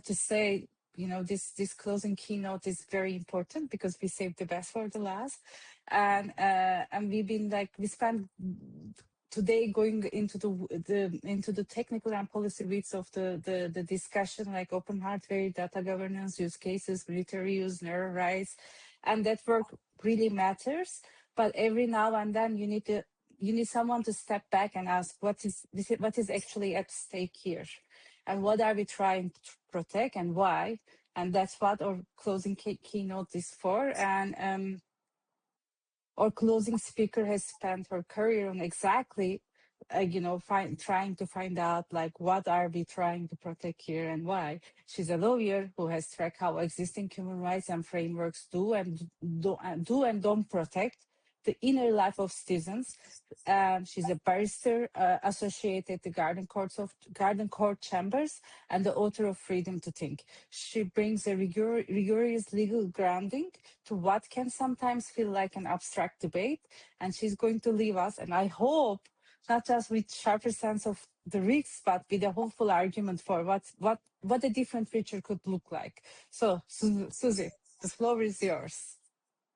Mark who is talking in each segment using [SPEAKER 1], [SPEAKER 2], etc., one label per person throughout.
[SPEAKER 1] have to say, this closing keynote is very important because we saved the best for the last, and we spent today going into the technical and policy weeds of the discussion, like open hardware, data governance, use cases, military use, neuro rights, and that work really matters. But every now and then you need someone to step back and ask what is actually at stake here, and what are we trying to protect and why. And that's what our closing keynote is for. And our closing speaker has spent her career on exactly, trying to find out, like, what are we trying to protect here and why. She's a lawyer who has tracked how existing human rights and frameworks do and don't protect the inner life of citizens. She's a barrister associated to Garden Court Chambers and the author of Freedom to Think. She brings a rigorous legal grounding to what can sometimes feel like an abstract debate, and she's going to leave us, and I hope not just with sharper sense of the risks, but with a hopeful argument for what a different future could look like. So, Susie, the floor is yours.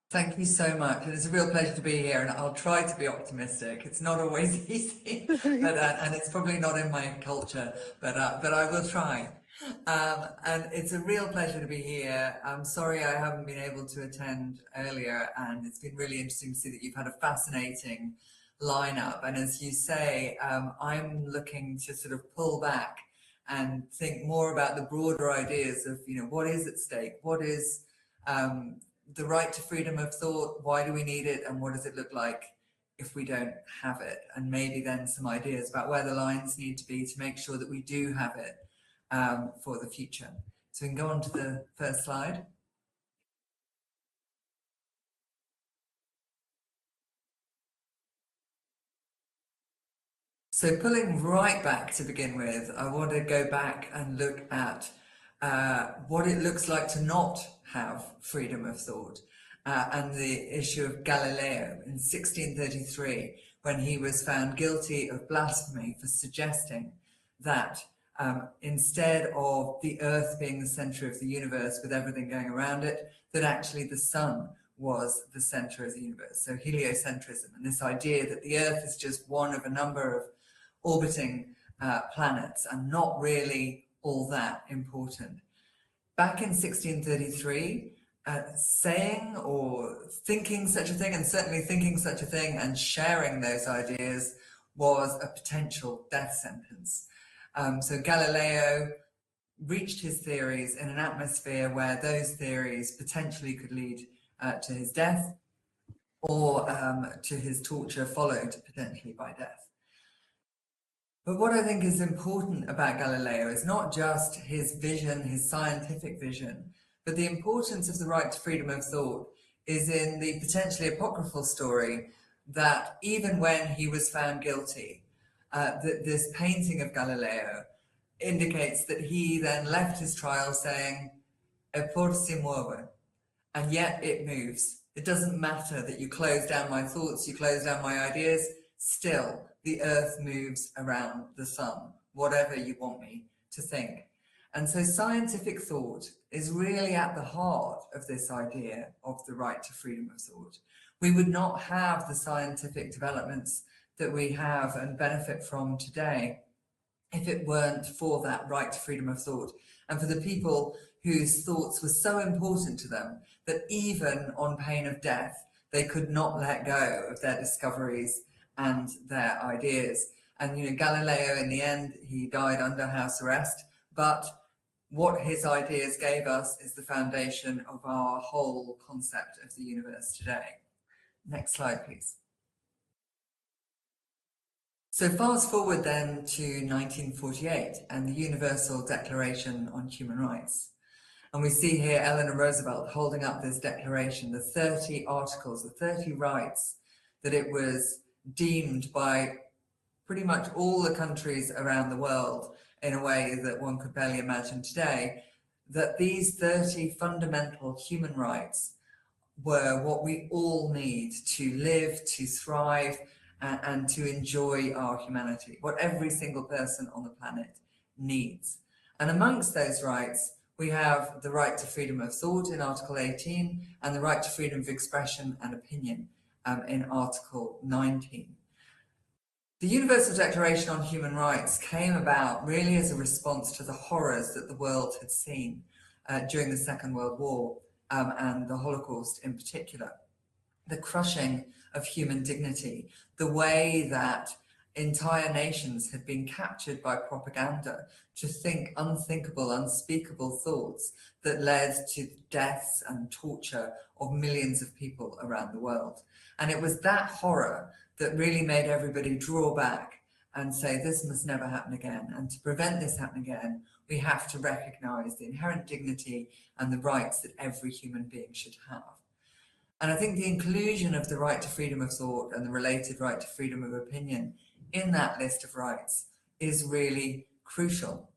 [SPEAKER 2] Thank you so much. It is a real pleasure to be here, and I'll try to be optimistic. It's not always easy, but and it's probably not in my culture, but I will try. And it's a real pleasure to be here. I'm sorry I haven't been able to attend earlier, and it's been really interesting to see that you've had a fascinating lineup. And as you say, I'm looking to sort of pull back and think more about the broader ideas of, what is at stake, what is the right to freedom of thought, why do we need it, and what does it look like if we don't have it? And maybe then some ideas about where the lines need to be to make sure that we do have it for the future. So we can go on to the first slide. So pulling right back to begin with, I want to go back and look at what it looks like to not have freedom of thought, and the issue of Galileo in 1633, when he was found guilty of blasphemy for suggesting that instead of the Earth being the center of the universe with everything going around it, that actually the sun was the center of the universe. So heliocentrism, and this idea that the Earth is just one of a number of orbiting planets and not really all that important. Back in 1633, saying or thinking such a thing, and certainly thinking such a thing and sharing those ideas, was a potential death sentence. So Galileo reached his theories in an atmosphere where those theories potentially could lead to his death, or to his torture, followed potentially by death. But what I think is important about Galileo is not just his vision, his scientific vision, but the importance of the right to freedom of thought is in the potentially apocryphal story that even when he was found guilty, this painting of Galileo indicates that he then left his trial saying, "Eppur si muove," and yet it moves. It doesn't matter that you close down my thoughts, you close down my ideas, still the Earth moves around the sun, whatever you want me to think. And so scientific thought is really at the heart of this idea of the right to freedom of thought. We would not have the scientific developments that we have and benefit from today if it weren't for that right to freedom of thought, and for the people whose thoughts were so important to them that even on pain of death, they could not let go of their discoveries and their ideas. And Galileo, in the end, he died under house arrest, but what his ideas gave us is the foundation of our whole concept of the universe today. Next slide, please. So fast forward then to 1948 and the Universal Declaration on Human Rights. And we see here Eleanor Roosevelt holding up this declaration, the 30 articles, the 30 rights that it was deemed by pretty much all the countries around the world in a way that one could barely imagine today, that these 30 fundamental human rights were what we all need to live, to thrive, and to enjoy our humanity, what every single person on the planet needs. And amongst those rights we have the right to freedom of thought in Article 18 and the right to freedom of expression and opinion in Article 19. The Universal Declaration on Human Rights came about really as a response to the horrors that the world had seen during the Second World War and the Holocaust in particular. The crushing of human dignity, the way that entire nations had been captured by propaganda to think unthinkable, unspeakable thoughts that led to deaths and torture of millions of people around the world. And it was that horror that really made everybody draw back and say, this must never happen again. And to prevent this happening again, we have to recognize the inherent dignity and the rights that every human being should have. And I think the inclusion of the right to freedom of thought and the related right to freedom of opinion in that list of rights is really crucial.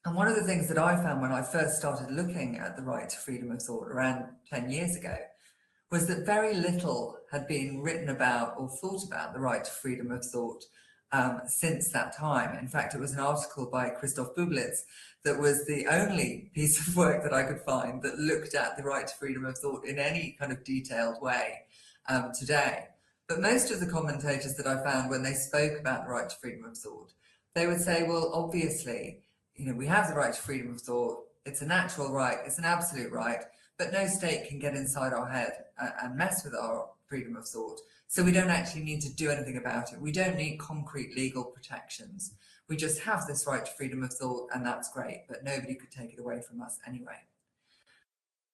[SPEAKER 2] And one of the things that I found when I first started looking at the right to freedom of thought around 10 years ago was that very little had been written about or thought about the right to freedom of thought since that time. In fact, it was an article by Christoph Bublitz that was the only piece of work that I could find that looked at the right to freedom of thought in any kind of detailed way today. But most of the commentators that I found when they spoke about the right to freedom of thought, they would say, well, obviously, we have the right to freedom of thought. It's a natural right. It's an absolute right. But no state can get inside our head and mess with our freedom of thought. So we don't actually need to do anything about it. We don't need concrete legal protections. We just have this right to freedom of thought, and that's great, but nobody could take it away from us anyway.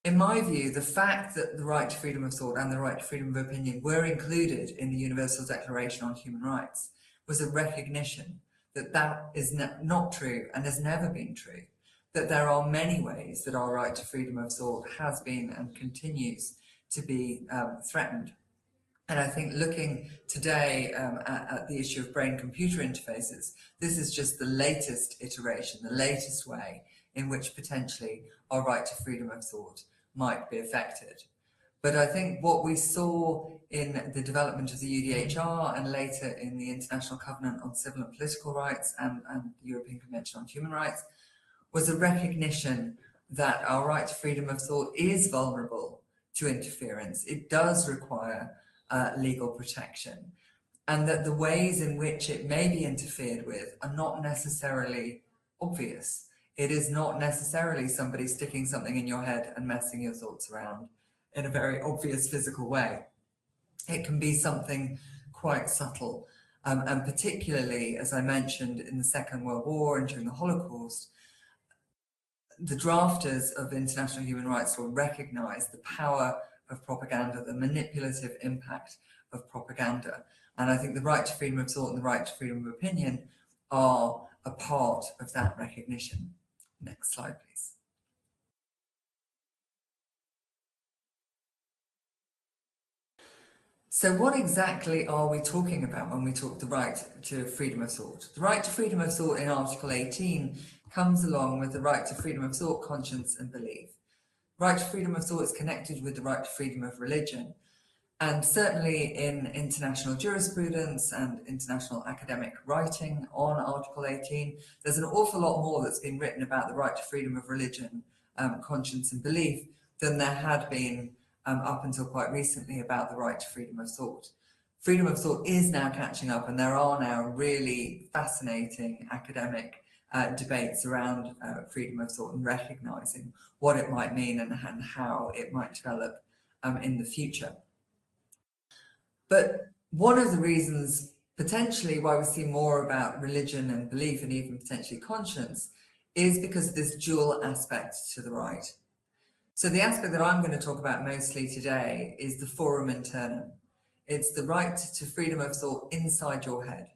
[SPEAKER 2] In my view, the fact that the right to freedom of thought and the right to freedom of opinion were included in the Universal Declaration on Human Rights was a recognition that that is not true and has never been true, that there are many ways that our right to freedom of thought has been and continues to be threatened. And I think looking today at the issue of brain-computer interfaces, this is just the latest iteration, the latest way in which potentially our right to freedom of thought might be affected. But I think what we saw in the development of the UDHR and later in the International Covenant on Civil and Political Rights and the European Convention on Human Rights was a recognition that our right to freedom of thought is vulnerable to interference. It does require legal protection, and that the ways in which it may be interfered with are not necessarily obvious. It is not necessarily somebody sticking something in your head and messing your thoughts around in a very obvious physical way. It can be something quite subtle, and particularly, as I mentioned, in the Second World War and during the Holocaust, the drafters of international human rights will recognize the power of propaganda, the manipulative impact of propaganda. And I think the right to freedom of thought and the right to freedom of opinion are a part of that recognition. Next slide, please. So what exactly are we talking about when we talk the right to freedom of thought? The right to freedom of thought in Article 18 comes along with the right to freedom of thought, conscience and belief. Right to freedom of thought is connected with the right to freedom of religion. And certainly in international jurisprudence and international academic writing on Article 18, there's an awful lot more that's been written about the right to freedom of religion, conscience and belief than there had been up until quite recently about the right to freedom of thought. Freedom of thought is now catching up, and there are now really fascinating academic debates around freedom of thought and recognizing what it might mean and how it might develop in the future. But one of the reasons potentially why we see more about religion and belief and even potentially conscience is because of this dual aspect to the right. So the aspect that I'm going to talk about mostly today is the forum internum. It's the right to freedom of thought inside your head.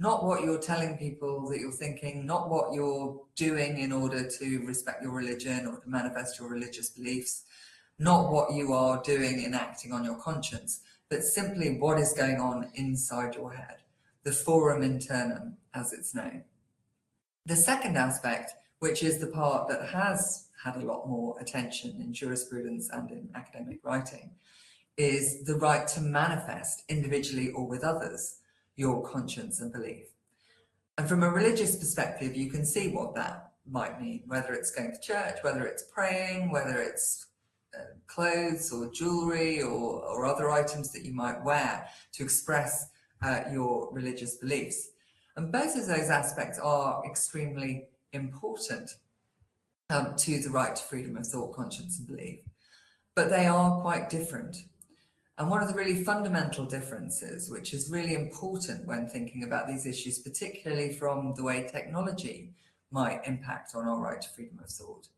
[SPEAKER 2] Not what you're telling people that you're thinking, not what you're doing in order to respect your religion or to manifest your religious beliefs, not what you are doing in acting on your conscience, but simply what is going on inside your head, the forum internum, as it's known. The second aspect, which is the part that has had a lot more attention in jurisprudence and in academic writing, is the right to manifest individually or with others your conscience and belief. And from a religious perspective, you can see what that might mean, whether it's going to church, whether it's praying, whether it's clothes or jewelry or other items that you might wear to express your religious beliefs. And both of those aspects are extremely important to the right to freedom of thought, conscience, and belief. But they are quite different. And one of the really fundamental differences, which is really important when thinking about these issues, particularly from the way technology might impact on our right to freedom of thought,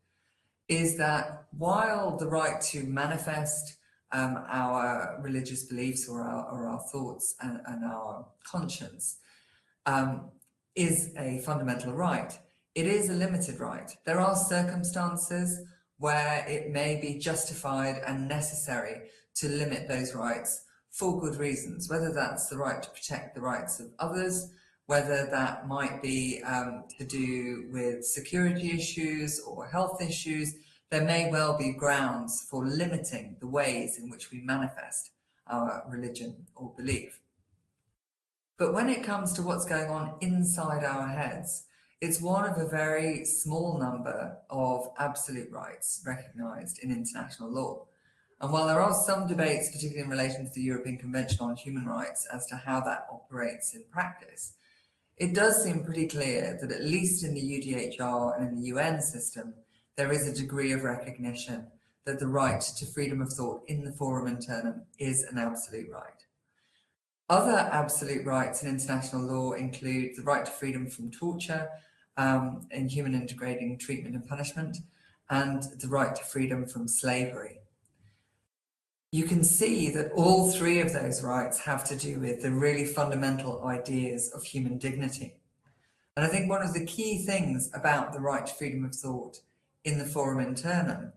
[SPEAKER 2] is that while the right to manifest our religious beliefs or our thoughts and our conscience is a fundamental right, it is a limited right. There are circumstances where it may be justified and necessary to limit those rights for good reasons, whether that's the right to protect the rights of others, whether that might be to do with security issues or health issues. There may well be grounds for limiting the ways in which we manifest our religion or belief. But when it comes to what's going on inside our heads, it's one of a very small number of absolute rights recognised in international law. And while there are some debates, particularly in relation to the European Convention on Human Rights, as to how that operates in practice, it does seem pretty clear that at least in the UDHR and in the UN system, there is a degree of recognition that the right to freedom of thought in the forum internum is an absolute right. Other absolute rights in international law include the right to freedom from torture, inhuman and degrading treatment and punishment, and the right to freedom from slavery. You can see that all three of those rights have to do with the really fundamental ideas of human dignity. And I think one of the key things about the right to freedom of thought in the forum internum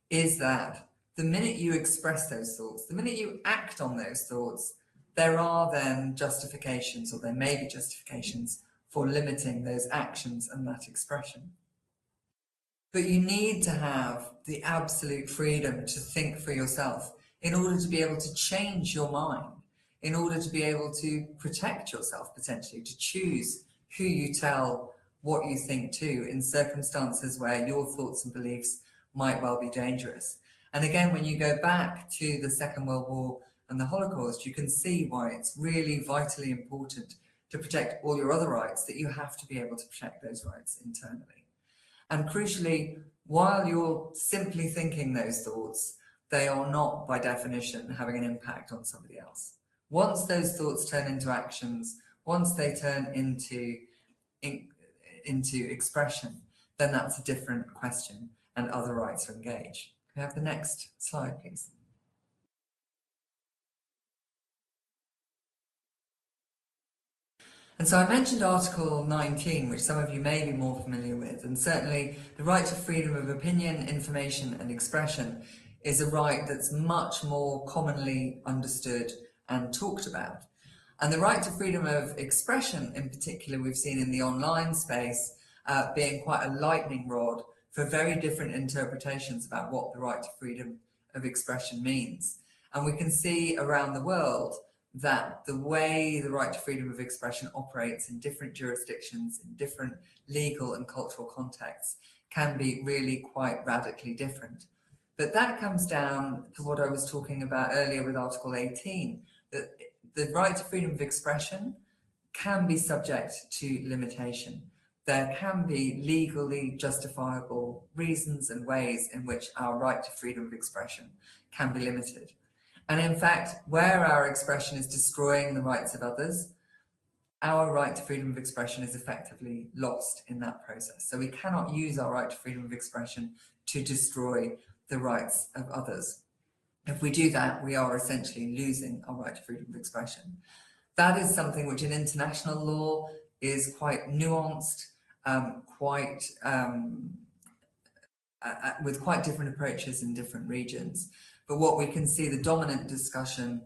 [SPEAKER 2] is that the minute you express those thoughts, the minute you act on those thoughts, there are then justifications, or there may be justifications, for limiting those actions and that expression. But you need to have the absolute freedom to think for yourself in order to be able to change your mind, in order to be able to protect yourself potentially, to choose who you tell what you think to in circumstances where your thoughts and beliefs might well be dangerous. And again, when you go back to the Second World War and the Holocaust, you can see why it's really vitally important to protect all your other rights, that you have to be able to protect those rights internally. And crucially, while you're simply thinking those thoughts, they are not, by definition, having an impact on somebody else. Once those thoughts turn into actions, once they turn into expression, then that's a different question, and other rights are engaged. Can we have the next slide, please? And so I mentioned Article 19, which some of you may be more familiar with, and certainly the right to freedom of opinion, information and expression is a right that's much more commonly understood and talked about. And the right to freedom of expression in particular, we've seen in the online space being quite a lightning rod for very different interpretations about what the right to freedom of expression means. And we can see around the world that the way the right to freedom of expression operates in different jurisdictions, in different legal and cultural contexts, can be really quite radically different. But that comes down to what I was talking about earlier with Article 18, that the right to freedom of expression can be subject to limitation. There can be legally justifiable reasons and ways in which our right to freedom of expression can be limited. And in fact, where our expression is destroying the rights of others, our right to freedom of expression is effectively lost in that process. So we cannot use our right to freedom of expression to destroy the rights of others. If we do that, we are essentially losing our right to freedom of expression. That is something which in international law is quite nuanced, with quite different approaches in different regions. But what we can see, the dominant discussion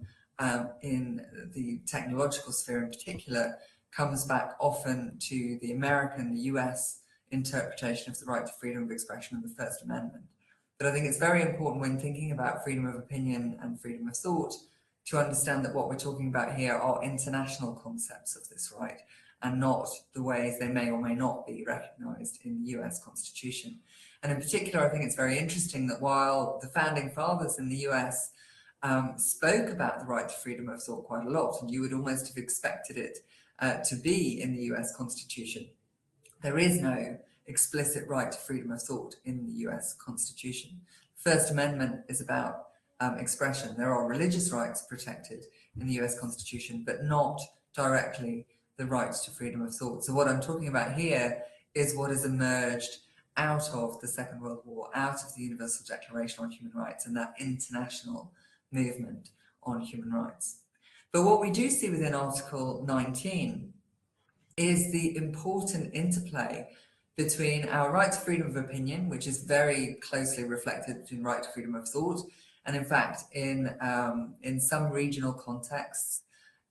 [SPEAKER 2] in the technological sphere in particular, comes back often to the American, the US interpretation of the right to freedom of expression and the First Amendment. But I think it's very important when thinking about freedom of opinion and freedom of thought to understand that what we're talking about here are international concepts of this right, and not the ways they may or may not be recognized in the US Constitution. And in particular, I think it's very interesting that while the founding fathers in the US spoke about the right to freedom of thought quite a lot, and you would almost have expected it to be in the US Constitution, there is no explicit right to freedom of thought in the US Constitution. The First Amendment is about expression. There are religious rights protected in the US Constitution, but not directly the rights to freedom of thought. So what I'm talking about here is what has emerged out of the Second World War, out of the Universal Declaration on Human Rights and that international movement on human rights. But what we do see within Article 19 is the important interplay between our right to freedom of opinion, which is very closely reflected between right to freedom of thought, and in fact, in some regional contexts,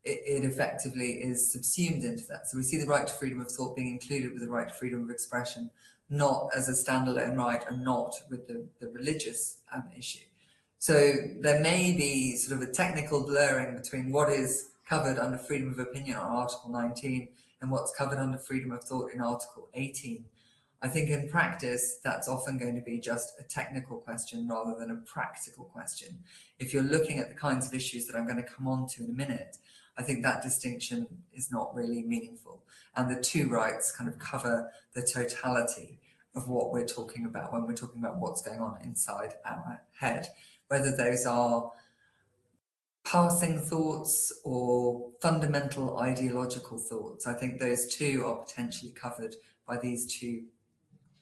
[SPEAKER 2] it effectively is subsumed into that. So we see the right to freedom of thought being included with the right to freedom of expression, not as a standalone right and not with the religious issue. So there may be sort of a technical blurring between what is covered under freedom of opinion on Article 19 and what's covered under freedom of thought in Article 18. I think in practice, that's often going to be just a technical question rather than a practical question. If you're looking at the kinds of issues that I'm going to come on to in a minute, I think that distinction is not really meaningful. And the two rights kind of cover the totality of what we're talking about when we're talking about what's going on inside our head, whether those are passing thoughts or fundamental ideological thoughts. I think those two are potentially covered by these two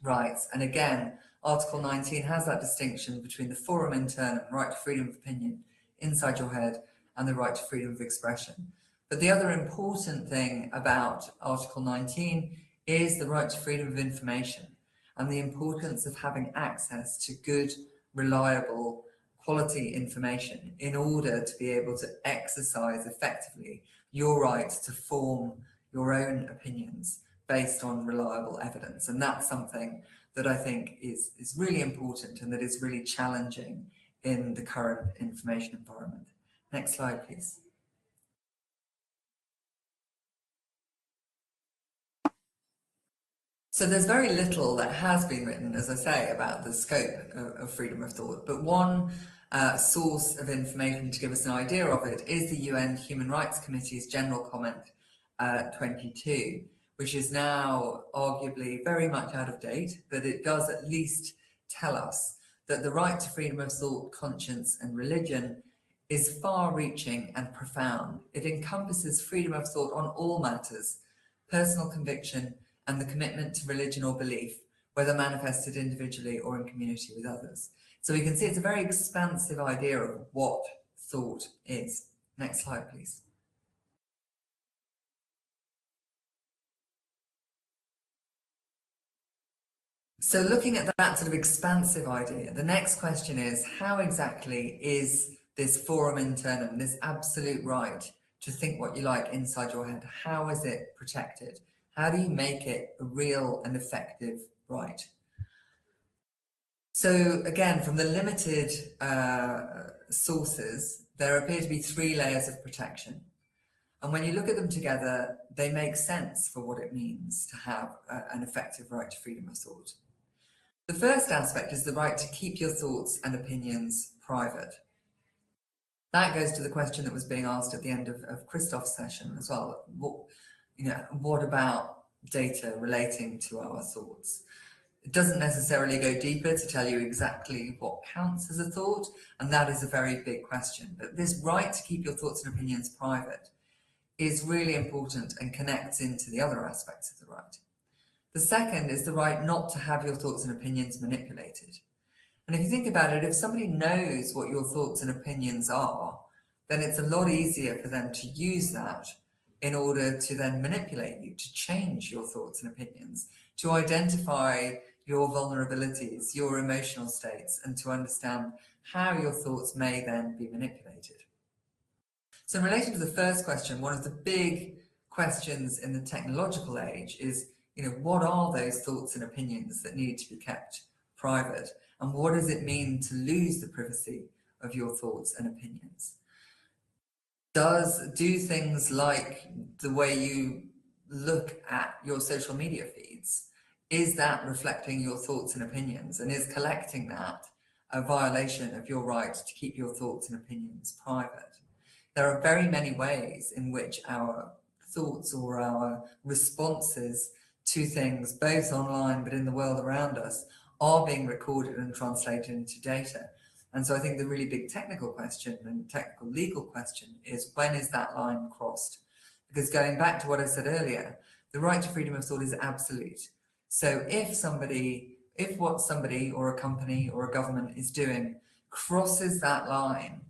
[SPEAKER 2] rights. And again, Article 19 has that distinction between the forum internum, right to freedom of opinion inside your head, and the right to freedom of expression. But the other important thing about Article 19 is the right to freedom of information and the importance of having access to good, reliable, quality information in order to be able to exercise effectively your right to form your own opinions based on reliable evidence. And that's something that I think is really important and that is really challenging in the current information environment. Next slide, please. So there's very little that has been written, as I say, about the scope of freedom of thought, but one source of information to give us an idea of it is the UN Human Rights Committee's General Comment 22, which is now arguably very much out of date, but it does at least tell us that the right to freedom of thought, conscience, and religion is far-reaching and profound. It encompasses freedom of thought on all matters, personal conviction, and the commitment to religion or belief, whether manifested individually or in community with others. So we can see it's a very expansive idea of what thought is. Next slide, please. So looking at that sort of expansive idea, the next question is, how exactly is this forum internum, this absolute right to think what you like inside your head, how is it protected? How do you make it a real and effective right? So again, from the limited sources, there appear to be three layers of protection. And when you look at them together, they make sense for what it means to have an effective right to freedom of thought. The first aspect is the right to keep your thoughts and opinions private. That goes to the question that was being asked at the end of Christoph's session as well. What about data relating to our thoughts? It doesn't necessarily go deeper to tell you exactly what counts as a thought, and that is a very big question. But this right to keep your thoughts and opinions private is really important and connects into the other aspects of the right. The second is the right not to have your thoughts and opinions manipulated. And if you think about it, if somebody knows what your thoughts and opinions are, then it's a lot easier for them to use that in order to then manipulate you, to change your thoughts and opinions, to identify your vulnerabilities, your emotional states, and to understand how your thoughts may then be manipulated. So in relation to the first question, one of the big questions in the technological age is, what are those thoughts and opinions that need to be kept private? And what does it mean to lose the privacy of your thoughts and opinions? Do things like the way you look at your social media feeds, is that reflecting your thoughts and opinions? And is collecting that a violation of your right to keep your thoughts and opinions private? There are very many ways in which our thoughts or our responses to things, both online but in the world around us, are being recorded and translated into data. And so I think the really big technical question and technical legal question is, when is that line crossed? Because going back to what I said earlier, the right to freedom of thought is absolute. So if what somebody or a company or a government is doing crosses that line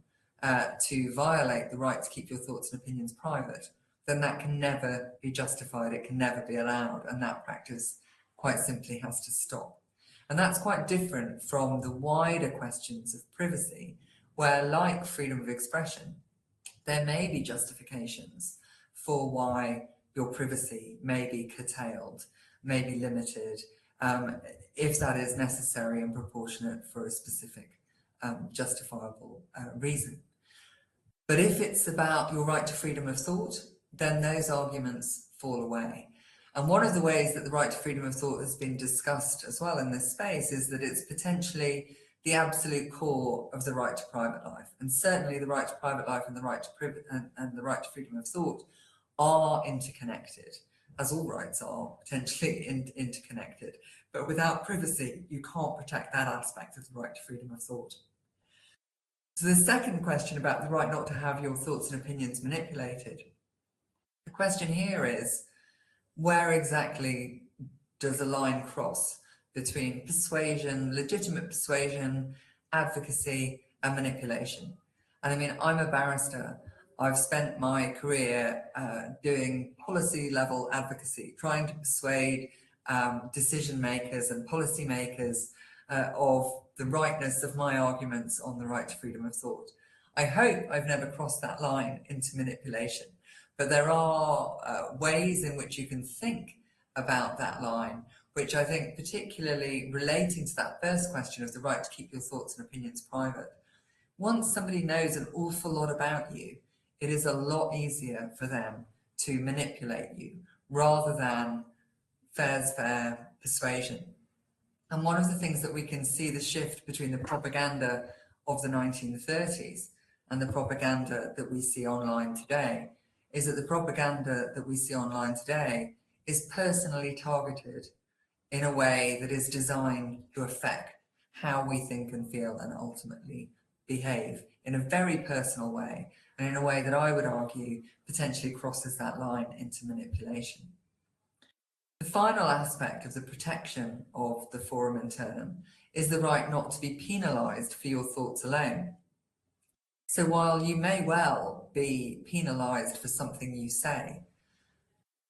[SPEAKER 2] to violate the right to keep your thoughts and opinions private, then that can never be justified, it can never be allowed, and that practice quite simply has to stop. And that's quite different from the wider questions of privacy, where, like freedom of expression, there may be justifications for why your privacy may be curtailed, may be limited, if that is necessary and proportionate for a specific justifiable reason. But if it's about your right to freedom of thought, then those arguments fall away. And one of the ways that the right to freedom of thought has been discussed as well in this space is that it's potentially the absolute core of the right to private life. And certainly the right to private life and the right to and the right to freedom of thought are interconnected, as all rights are potentially interconnected. But without privacy, you can't protect that aspect of the right to freedom of thought. So the second question about the right not to have your thoughts and opinions manipulated, the question here is, where exactly does the line cross between persuasion, legitimate persuasion, advocacy, and manipulation? And I mean, I'm a barrister. I've spent my career doing policy level advocacy, trying to persuade decision makers and policy makers of the rightness of my arguments on the right to freedom of thought. I hope I've never crossed that line into manipulation, but there are ways in which you can think about that line, which I think, particularly relating to that first question of the right to keep your thoughts and opinions private, once somebody knows an awful lot about you, it is a lot easier for them to manipulate you rather than fair's fair persuasion. And one of the things that we can see the shift between the propaganda of the 1930s and the propaganda that we see online today is that the propaganda that we see online today is personally targeted in a way that is designed to affect how we think and feel and ultimately behave in a very personal way, and in a way that I would argue potentially crosses that line into manipulation. The final aspect of the protection of the forum internum is the right not to be penalised for your thoughts alone. So while you may well be penalised for something you say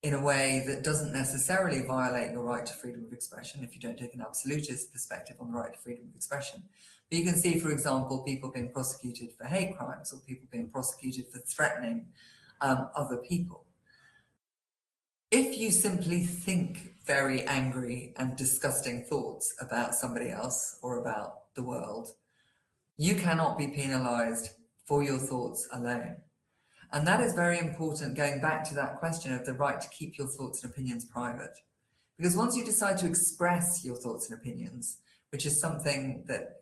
[SPEAKER 2] in a way that doesn't necessarily violate your right to freedom of expression, if you don't take an absolutist perspective on the right to freedom of expression, but you can see, for example, people being prosecuted for hate crimes or people being prosecuted for threatening other people. If you simply think very angry and disgusting thoughts about somebody else or about the world, you cannot be penalised for your thoughts alone. And that is very important, going back to that question of the right to keep your thoughts and opinions private. Because once you decide to express your thoughts and opinions, which is something that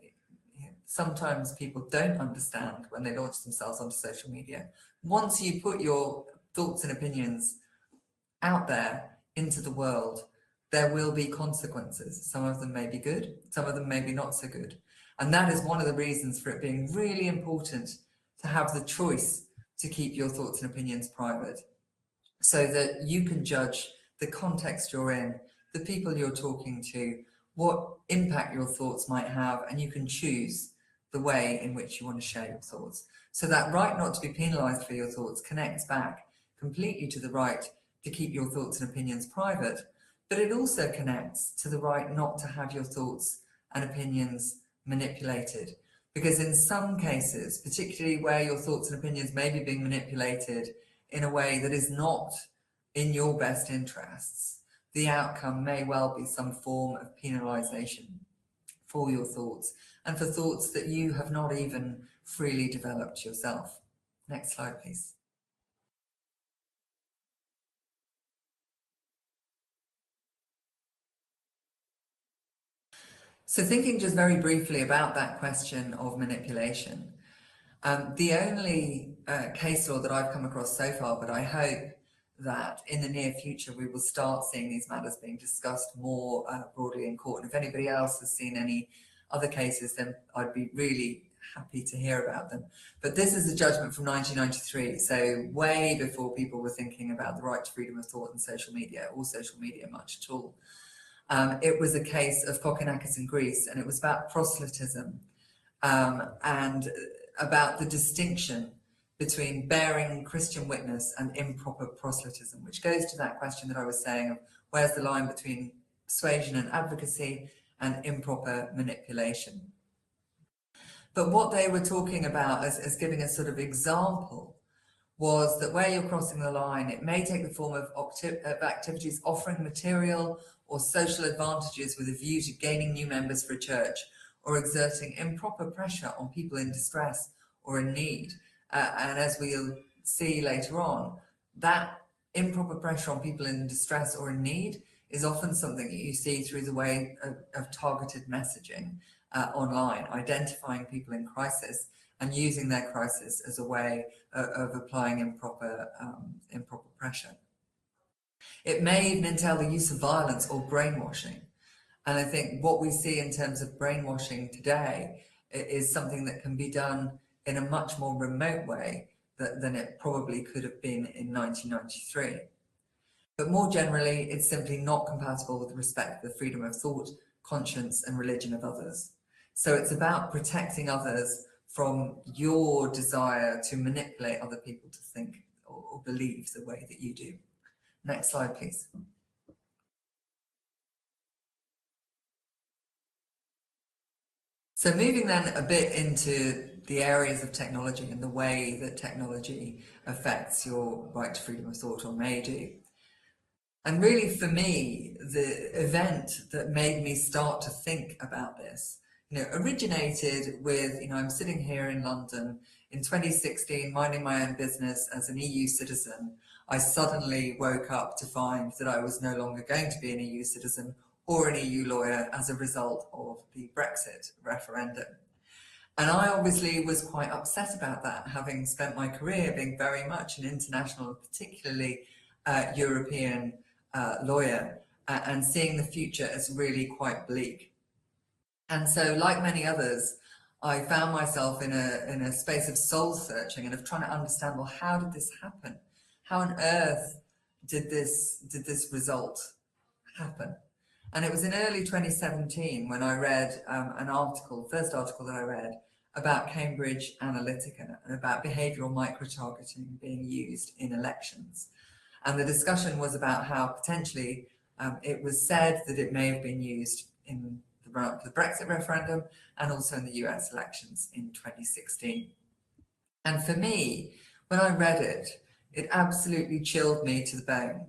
[SPEAKER 2] sometimes people don't understand when they launch themselves onto social media, once you put your thoughts and opinions out there into the world, there will be consequences. Some of them may be good, some of them may be not so good. And that is one of the reasons for it being really important to have the choice to keep your thoughts and opinions private, so that you can judge the context you're in, the people you're talking to, what impact your thoughts might have, and you can choose the way in which you want to share your thoughts. So that right not to be penalised for your thoughts connects back completely to the right to keep your thoughts and opinions private, but it also connects to the right not to have your thoughts and opinions manipulated. Because in some cases, particularly where your thoughts and opinions may be being manipulated in a way that is not in your best interests, the outcome may well be some form of penalisation for your thoughts and for thoughts that you have not even freely developed yourself. Next slide, please. So thinking just very briefly about that question of manipulation, the only case law that I've come across so far, but I hope that in the near future we will start seeing these matters being discussed more broadly in court. And if anybody else has seen any other cases, then I'd be really happy to hear about them. But this is a judgment from 1993, so way before people were thinking about the right to freedom of thought in social media, or social media much at all. It was a case of Kokkinakis in Greece, and it was about proselytism and about the distinction between bearing Christian witness and improper proselytism, which goes to that question that I was saying of where's the line between persuasion and advocacy and improper manipulation. But what they were talking about as giving a sort of example was that where you're crossing the line, it may take the form of activities offering material or social advantages with a view to gaining new members for a church, or exerting improper pressure on people in distress or in need. And as we'll see later on, that improper pressure on people in distress or in need is often something that you see through the way of targeted messaging online, identifying people in crisis and using their crisis as a way of applying improper pressure. It may even entail the use of violence or brainwashing. And I think what we see in terms of brainwashing today is something that can be done in a much more remote way than it probably could have been in 1993. But more generally, it's simply not compatible with respect for the freedom of thought, conscience, and religion of others. So it's about protecting others from your desire to manipulate other people to think or believe the way that you do. Next slide, please. So moving then a bit into the areas of technology and the way that technology affects your right to freedom of thought, or may do. And really for me, the event that made me start to think about this, originated with, I'm sitting here in London in 2016, minding my own business as an EU citizen. I suddenly woke up to find that I was no longer going to be an EU citizen or an EU lawyer as a result of the Brexit referendum. And I obviously was quite upset about that, having spent my career being very much an international, particularly European lawyer, and seeing the future as really quite bleak. And so, like many others, I found myself in a space of soul searching and of trying to understand, well, how did this happen? How on earth did this result happen? And it was in early 2017 when I read an article, first article that I read, about Cambridge Analytica and about behavioural micro-targeting being used in elections. And the discussion was about how potentially it was said that it may have been used in the Brexit referendum and also in the US elections in 2016. And for me, when I read it, it absolutely chilled me to the bone,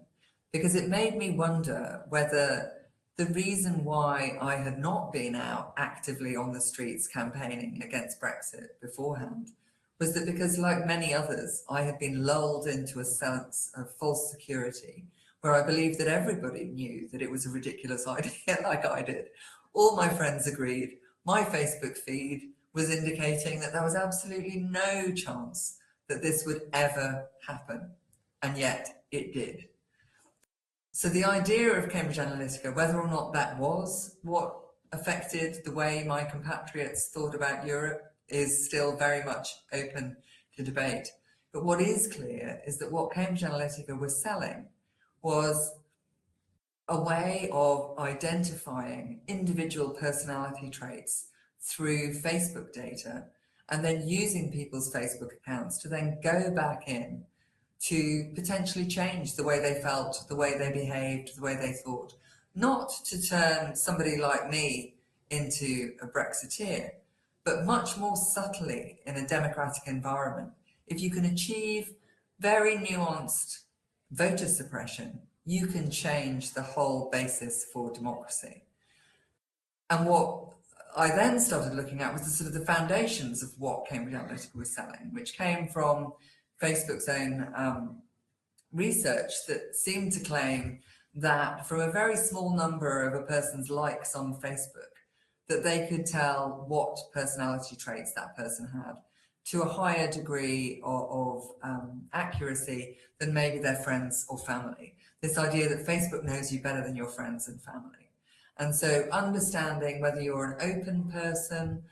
[SPEAKER 2] because it made me wonder whether the reason why I had not been out actively on the streets campaigning against Brexit beforehand was that because, like many others, I had been lulled into a sense of false security, where I believed that everybody knew that it was a ridiculous idea like I did. All my friends agreed. My Facebook feed was indicating that there was absolutely no chance that this would ever happen, and yet it did. So the idea of Cambridge Analytica, whether or not that was what affected the way my compatriots thought about Europe, is still very much open to debate. But what is clear is that what Cambridge Analytica was selling was a way of identifying individual personality traits through Facebook data, and then using people's Facebook accounts to then go back in to potentially change the way they felt, the way they behaved, the way they thought. Not to turn somebody like me into a Brexiteer, but much more subtly in a democratic environment. If you can achieve very nuanced voter suppression, you can change the whole basis for democracy. And what I then started looking at was the sort of the foundations of what Cambridge Analytica was selling, which came from Facebook's own research that seemed to claim that from a very small number of a person's likes on Facebook, that they could tell what personality traits that person had to a higher degree of accuracy than maybe their friends or family. This idea that Facebook knows you better than your friends and family. And so understanding whether you're an open person,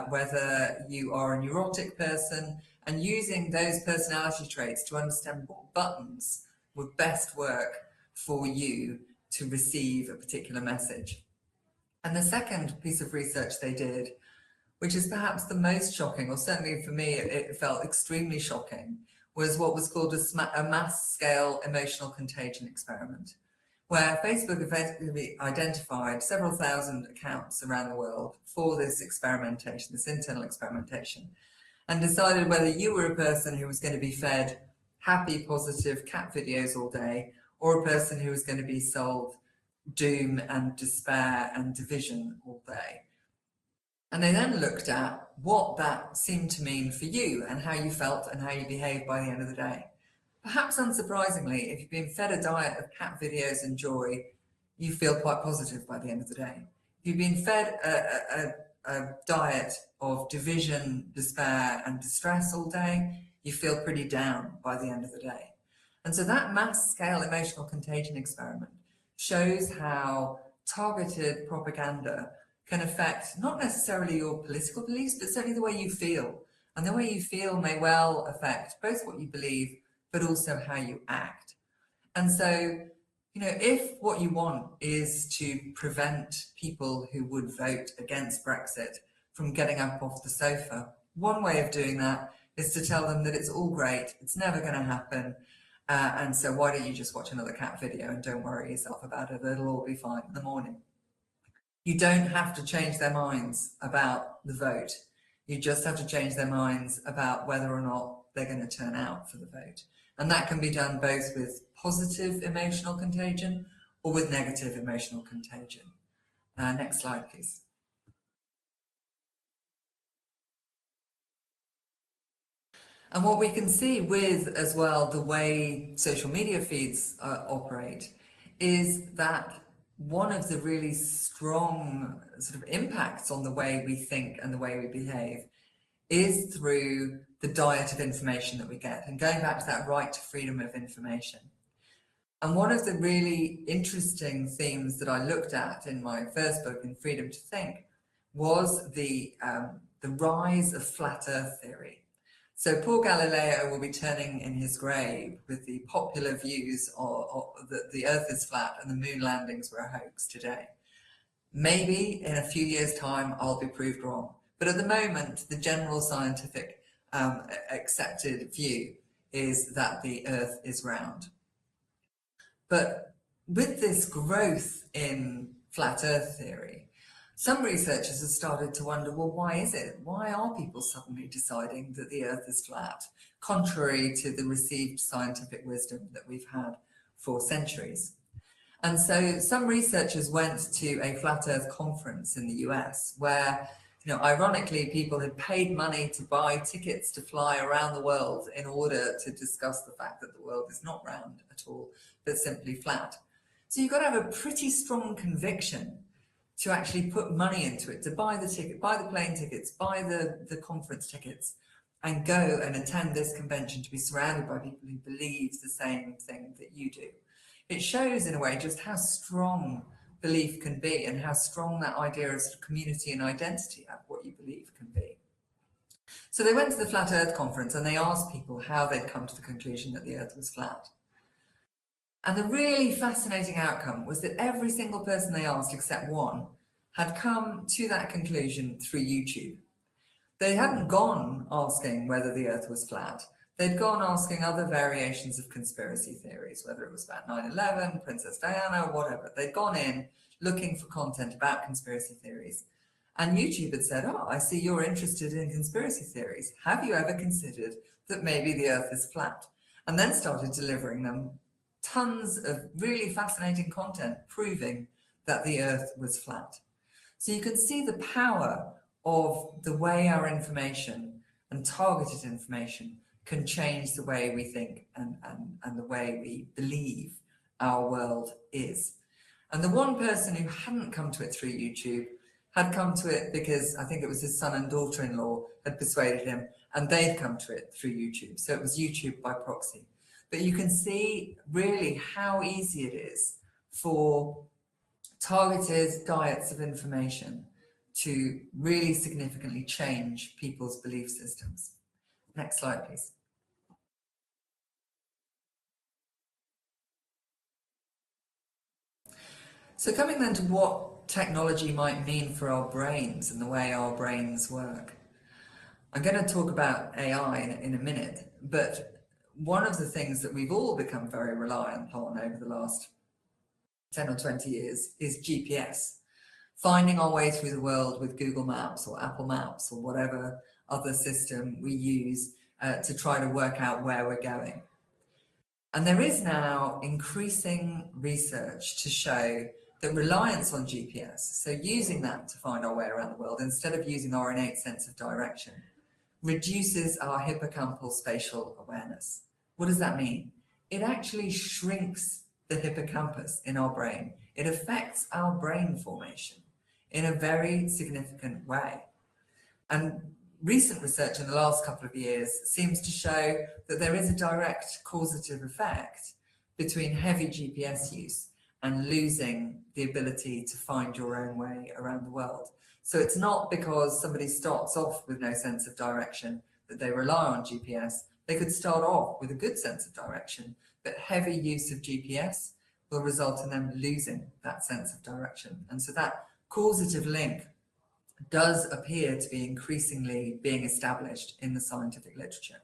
[SPEAKER 2] whether you are a neurotic person, and using those personality traits to understand what buttons would best work for you to receive a particular message. And the second piece of research they did, which is perhaps the most shocking, or certainly for me it felt extremely shocking, was what was called a mass scale emotional contagion experiment, where Facebook effectively identified several thousand accounts around the world for this experimentation, this internal experimentation, and decided whether you were a person who was going to be fed happy, positive cat videos all day, or a person who was going to be sold doom and despair and division all day. And they then looked at what that seemed to mean for you and how you felt and how you behaved by the end of the day. Perhaps unsurprisingly, if you've been fed a diet of cat videos and joy, you feel quite positive by the end of the day. If you've been fed a diet of division, despair, and distress all day, you feel pretty down by the end of the day. And so that mass scale emotional contagion experiment shows how targeted propaganda can affect not necessarily your political beliefs, but certainly the way you feel. And the way you feel may well affect both what you believe, but also how you act. And so, if what you want is to prevent people who would vote against Brexit from getting up off the sofa, one way of doing that is to tell them that it's all great, it's never going to happen, and so why don't you just watch another cat video and don't worry yourself about it, it'll all be fine in the morning. You don't have to change their minds about the vote. You just have to change their minds about whether or not they're going to turn out for the vote. And that can be done both with positive emotional contagion or with negative emotional contagion. Next slide, please. And what we can see with, as well, the way social media feeds operate is that one of the really strong sort of impacts on the way we think and the way we behave is through the diet of information that we get, and going back to that right to freedom of information. And one of the really interesting themes that I looked at in my first book, in Freedom to Think, was the rise of flat earth theory. So poor Galileo will be turning in his grave with the popular views that the earth is flat and the moon landings were a hoax today. Maybe in a few years' time I'll be proved wrong. But at the moment, the general scientific accepted view is that the earth is round. But with this growth in flat earth theory, some researchers have started to wonder, well, why is it? Why are people suddenly deciding that the earth is flat, contrary to the received scientific wisdom that we've had for centuries? And so some researchers went to a flat earth conference in the US where, ironically, people had paid money to buy tickets to fly around the world in order to discuss the fact that the world is not round at all, but simply flat. So you've got to have a pretty strong conviction to actually put money into it, to buy the ticket, buy the plane tickets, buy the conference tickets, and go and attend this convention to be surrounded by people who believe the same thing that you do. It shows, in a way, just how strong belief can be and how strong that idea of sort of community and identity of what you believe can be. So they went to the Flat Earth Conference and they asked people how they'd come to the conclusion that the Earth was flat. And the really fascinating outcome was that every single person they asked, except one, had come to that conclusion through YouTube. They hadn't gone asking whether the Earth was flat. They'd gone asking other variations of conspiracy theories, whether it was about 9/11, Princess Diana, whatever. They'd gone in looking for content about conspiracy theories. And YouTube had said, oh, I see you're interested in conspiracy theories. Have you ever considered that maybe the Earth is flat? And then started delivering them tons of really fascinating content proving that the Earth was flat. So you can see the power of the way our information and targeted information can change the way we think and the way we believe our world is. And the one person who hadn't come to it through YouTube had come to it because I think it was his son and daughter-in-law had persuaded him, and they'd come to it through YouTube. So it was YouTube by proxy. But you can see really how easy it is for targeted diets of information to really significantly change people's belief systems. Next slide, please. So coming then to what technology might mean for our brains and the way our brains work. I'm going to talk about AI in a minute, but one of the things that we've all become very reliant on over the last 10 or 20 years is GPS. Finding our way through the world with Google Maps or Apple Maps or whatever other system we use to try to work out where we're going. And there is now increasing research to show that reliance on GPS, so using that to find our way around the world instead of using our innate sense of direction, reduces our hippocampal spatial awareness. What does that mean? It actually shrinks the hippocampus in our brain. It affects our brain formation in a very significant way. And recent research in the last couple of years seems to show that there is a direct causative effect between heavy GPS use and losing the ability to find your own way around the world. So it's not because somebody starts off with no sense of direction that they rely on GPS. They could start off with a good sense of direction, but heavy use of GPS will result in them losing that sense of direction. And so that causative link does appear to be increasingly being established in the scientific literature.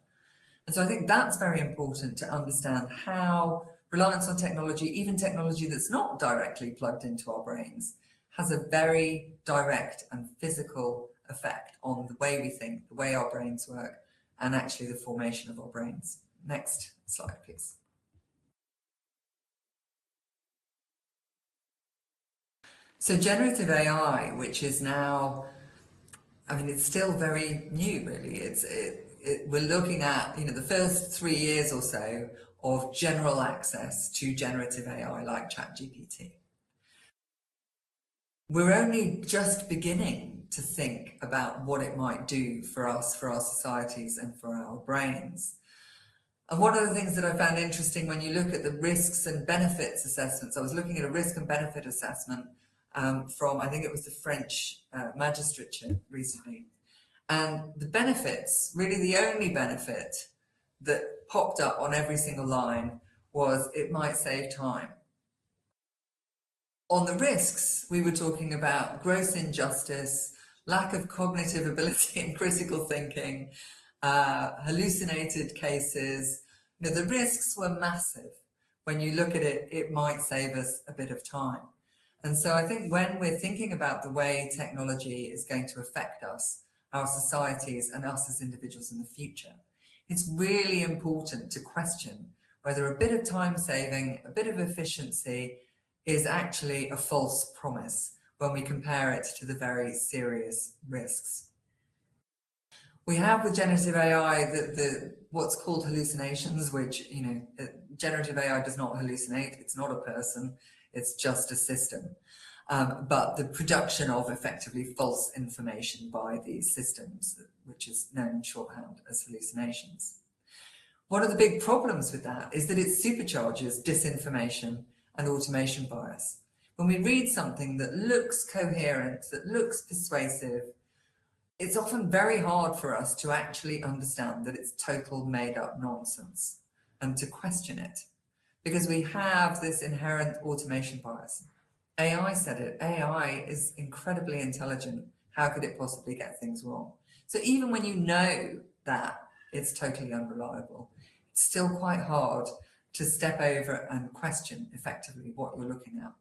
[SPEAKER 2] And so I think that's very important to understand how reliance on technology, even technology that's not directly plugged into our brains, has a very direct and physical effect on the way we think, the way our brains work, and actually the formation of our brains. Next slide, please. So generative AI, which is now, I mean, it's still very new, really. We're looking at, the first 3 years or so of general access to generative AI like ChatGPT. We're only just beginning to think about what it might do for us, for our societies, and for our brains. And one of the things that I found interesting when you look at the risks and benefits assessments, I was looking at a risk and benefit assessment from, I think it was the French magistrature recently. And the benefits, really the only benefit that popped up on every single line was it might save time. On the risks, we were talking about gross injustice, lack of cognitive ability and critical thinking, hallucinated cases. The risks were massive. When you look at it, it might save us a bit of time. And so I think when we're thinking about the way technology is going to affect us, our societies, and us as individuals in the future, it's really important to question whether a bit of time saving, a bit of efficiency is actually a false promise when we compare it to the very serious risks. We have with generative AI what's called hallucinations, which, generative AI does not hallucinate. It's not a person, it's just a system. But the production of effectively false information by these systems, which is known in shorthand as hallucinations. One of the big problems with that is that it supercharges disinformation and automation bias. When we read something that looks coherent, that looks persuasive, it's often very hard for us to actually understand that it's total made-up nonsense and to question it, because we have this inherent automation bias. AI said it. AI is incredibly intelligent. How could it possibly get things wrong? So even when you know that it's totally unreliable, it's still quite hard to step over and question effectively what you're looking at.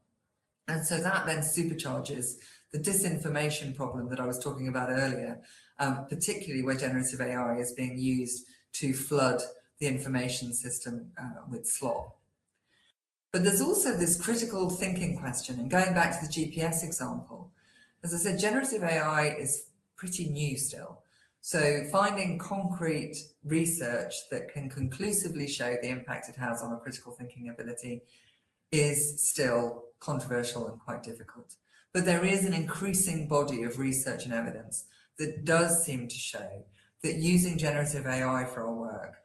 [SPEAKER 2] And so that then supercharges the disinformation problem that I was talking about earlier, particularly where generative AI is being used to flood the information system with slop. But there's also this critical thinking question, and going back to the GPS example, as I said, generative AI is pretty new still. So finding concrete research that can conclusively show the impact it has on our critical thinking ability is still controversial and quite difficult. But there is an increasing body of research and evidence that does seem to show that using generative AI for our work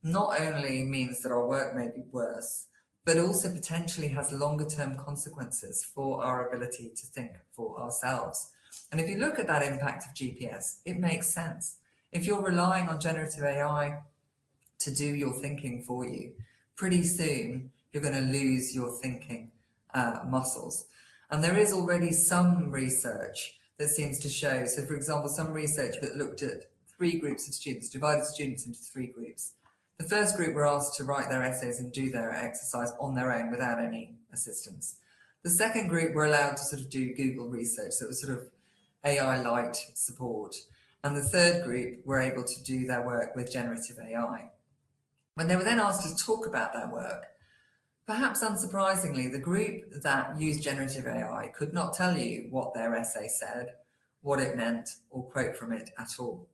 [SPEAKER 2] not only means that our work may be worse, but also potentially has longer term consequences for our ability to think for ourselves. And if you look at that impact of GPS, it makes sense. If you're relying on generative AI to do your thinking for you, pretty soon you're going to lose your thinking muscles. And there is already some research that seems to show, so for example, some research that looked at 3 groups of students, divided students into 3 groups. The first group were asked to write their essays and do their exercise on their own without any assistance. The second group were allowed to sort of do Google research, so it was sort of AI light support. And the third group were able to do their work with generative AI. When they were then asked to talk about their work, perhaps unsurprisingly, the group that used generative AI could not tell you what their essay said, what it meant, or quote from it at all.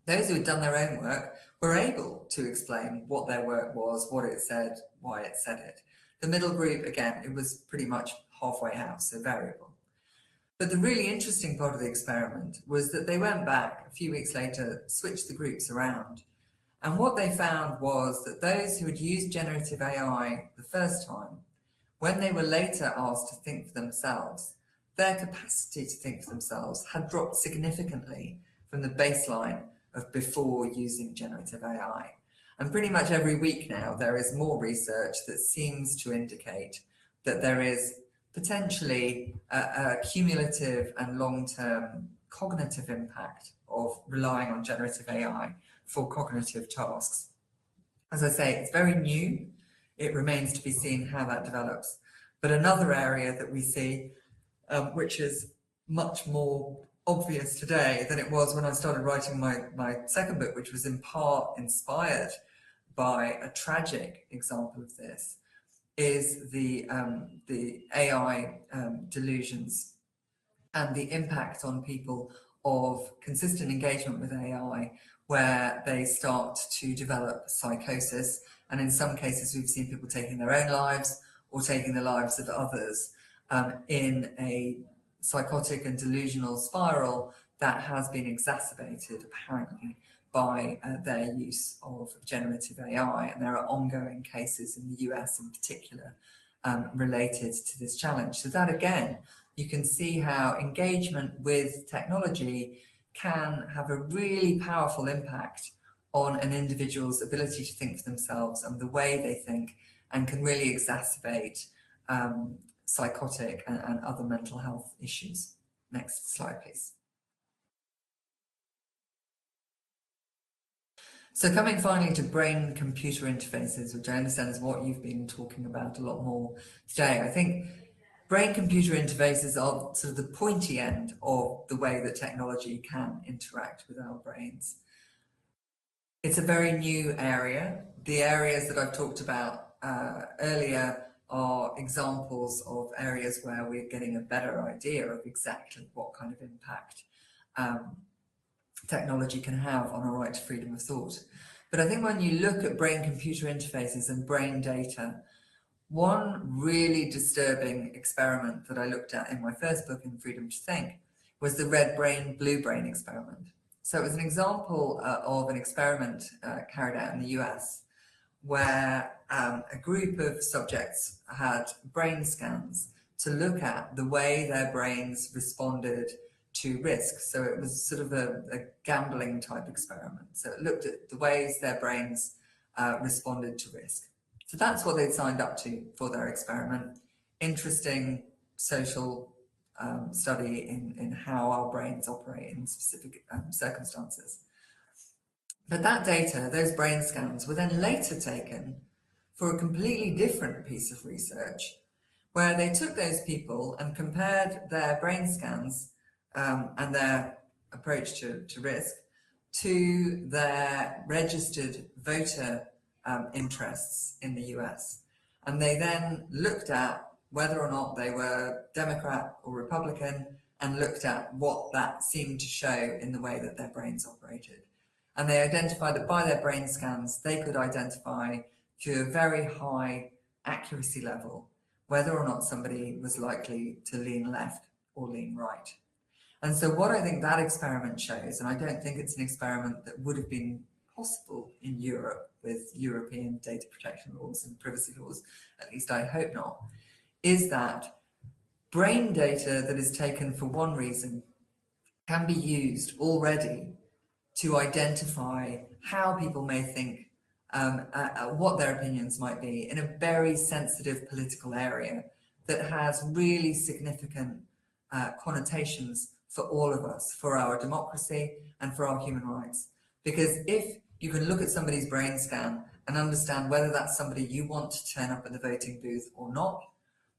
[SPEAKER 2] Those who had done their own work were able to explain what their work was, what it said, why it said it. The middle group, again, it was pretty much halfway house, so variable. But the really interesting part of the experiment was that they went back a few weeks later, switched the groups around, and what they found was that those who had used generative AI the first time, when they were later asked to think for themselves, their capacity to think for themselves had dropped significantly from the baseline of before using generative AI. And pretty much every week now, there is more research that seems to indicate that there is potentially a cumulative and long-term cognitive impact of relying on generative AI for cognitive tasks. As I say, it's very new. It remains to be seen how that develops. But another area that we see, which is much more obvious today than it was when I started writing my second book, which was in part inspired by a tragic example of this, is the AI delusions and the impact on people of consistent engagement with AI, where they start to develop psychosis. And in some cases, we've seen people taking their own lives or taking the lives of others in a psychotic and delusional spiral that has been exacerbated, apparently, by their use of generative AI. And there are ongoing cases in the US in particular related to this challenge. So that, again, you can see how engagement with technology can have a really powerful impact on an individual's ability to think for themselves and the way they think, and can really exacerbate psychotic and other mental health issues. Next slide, please. So coming finally to brain-computer interfaces, which I understand is what you've been talking about a lot more today. I think brain-computer interfaces are sort of the pointy end of the way that technology can interact with our brains. It's a very new area. The areas that I've talked about earlier are examples of areas where we're getting a better idea of exactly what kind of impact technology can have on our right to freedom of thought. But I think when you look at brain-computer interfaces and brain data, one really disturbing experiment that I looked at in my first book, In Freedom to Think, was the red brain, blue brain experiment. So it was an example of an experiment carried out in the US, where a group of subjects had brain scans to look at the way their brains responded to risk. So it was sort of a gambling type experiment. So it looked at the ways their brains responded to risk. So that's what they'd signed up to for their experiment. Interesting social study in how our brains operate in specific circumstances. But that data, those brain scans, were then later taken for a completely different piece of research, where they took those people and compared their brain scans and their approach to risk to their registered voter interests in the US. And they then looked at whether or not they were Democrat or Republican, and looked at what that seemed to show in the way that their brains operated. And they identified that by their brain scans, they could identify to a very high accuracy level whether or not somebody was likely to lean left or lean right. And so what I think that experiment shows, and I don't think it's an experiment that would have been possible in Europe with European data protection laws and privacy laws, at least I hope not, is that brain data that is taken for one reason can be used already to identify how people may think, what their opinions might be in a very sensitive political area that has really significant connotations for all of us, for our democracy and for our human rights. Because if you can look at somebody's brain scan and understand whether that's somebody you want to turn up at the voting booth or not,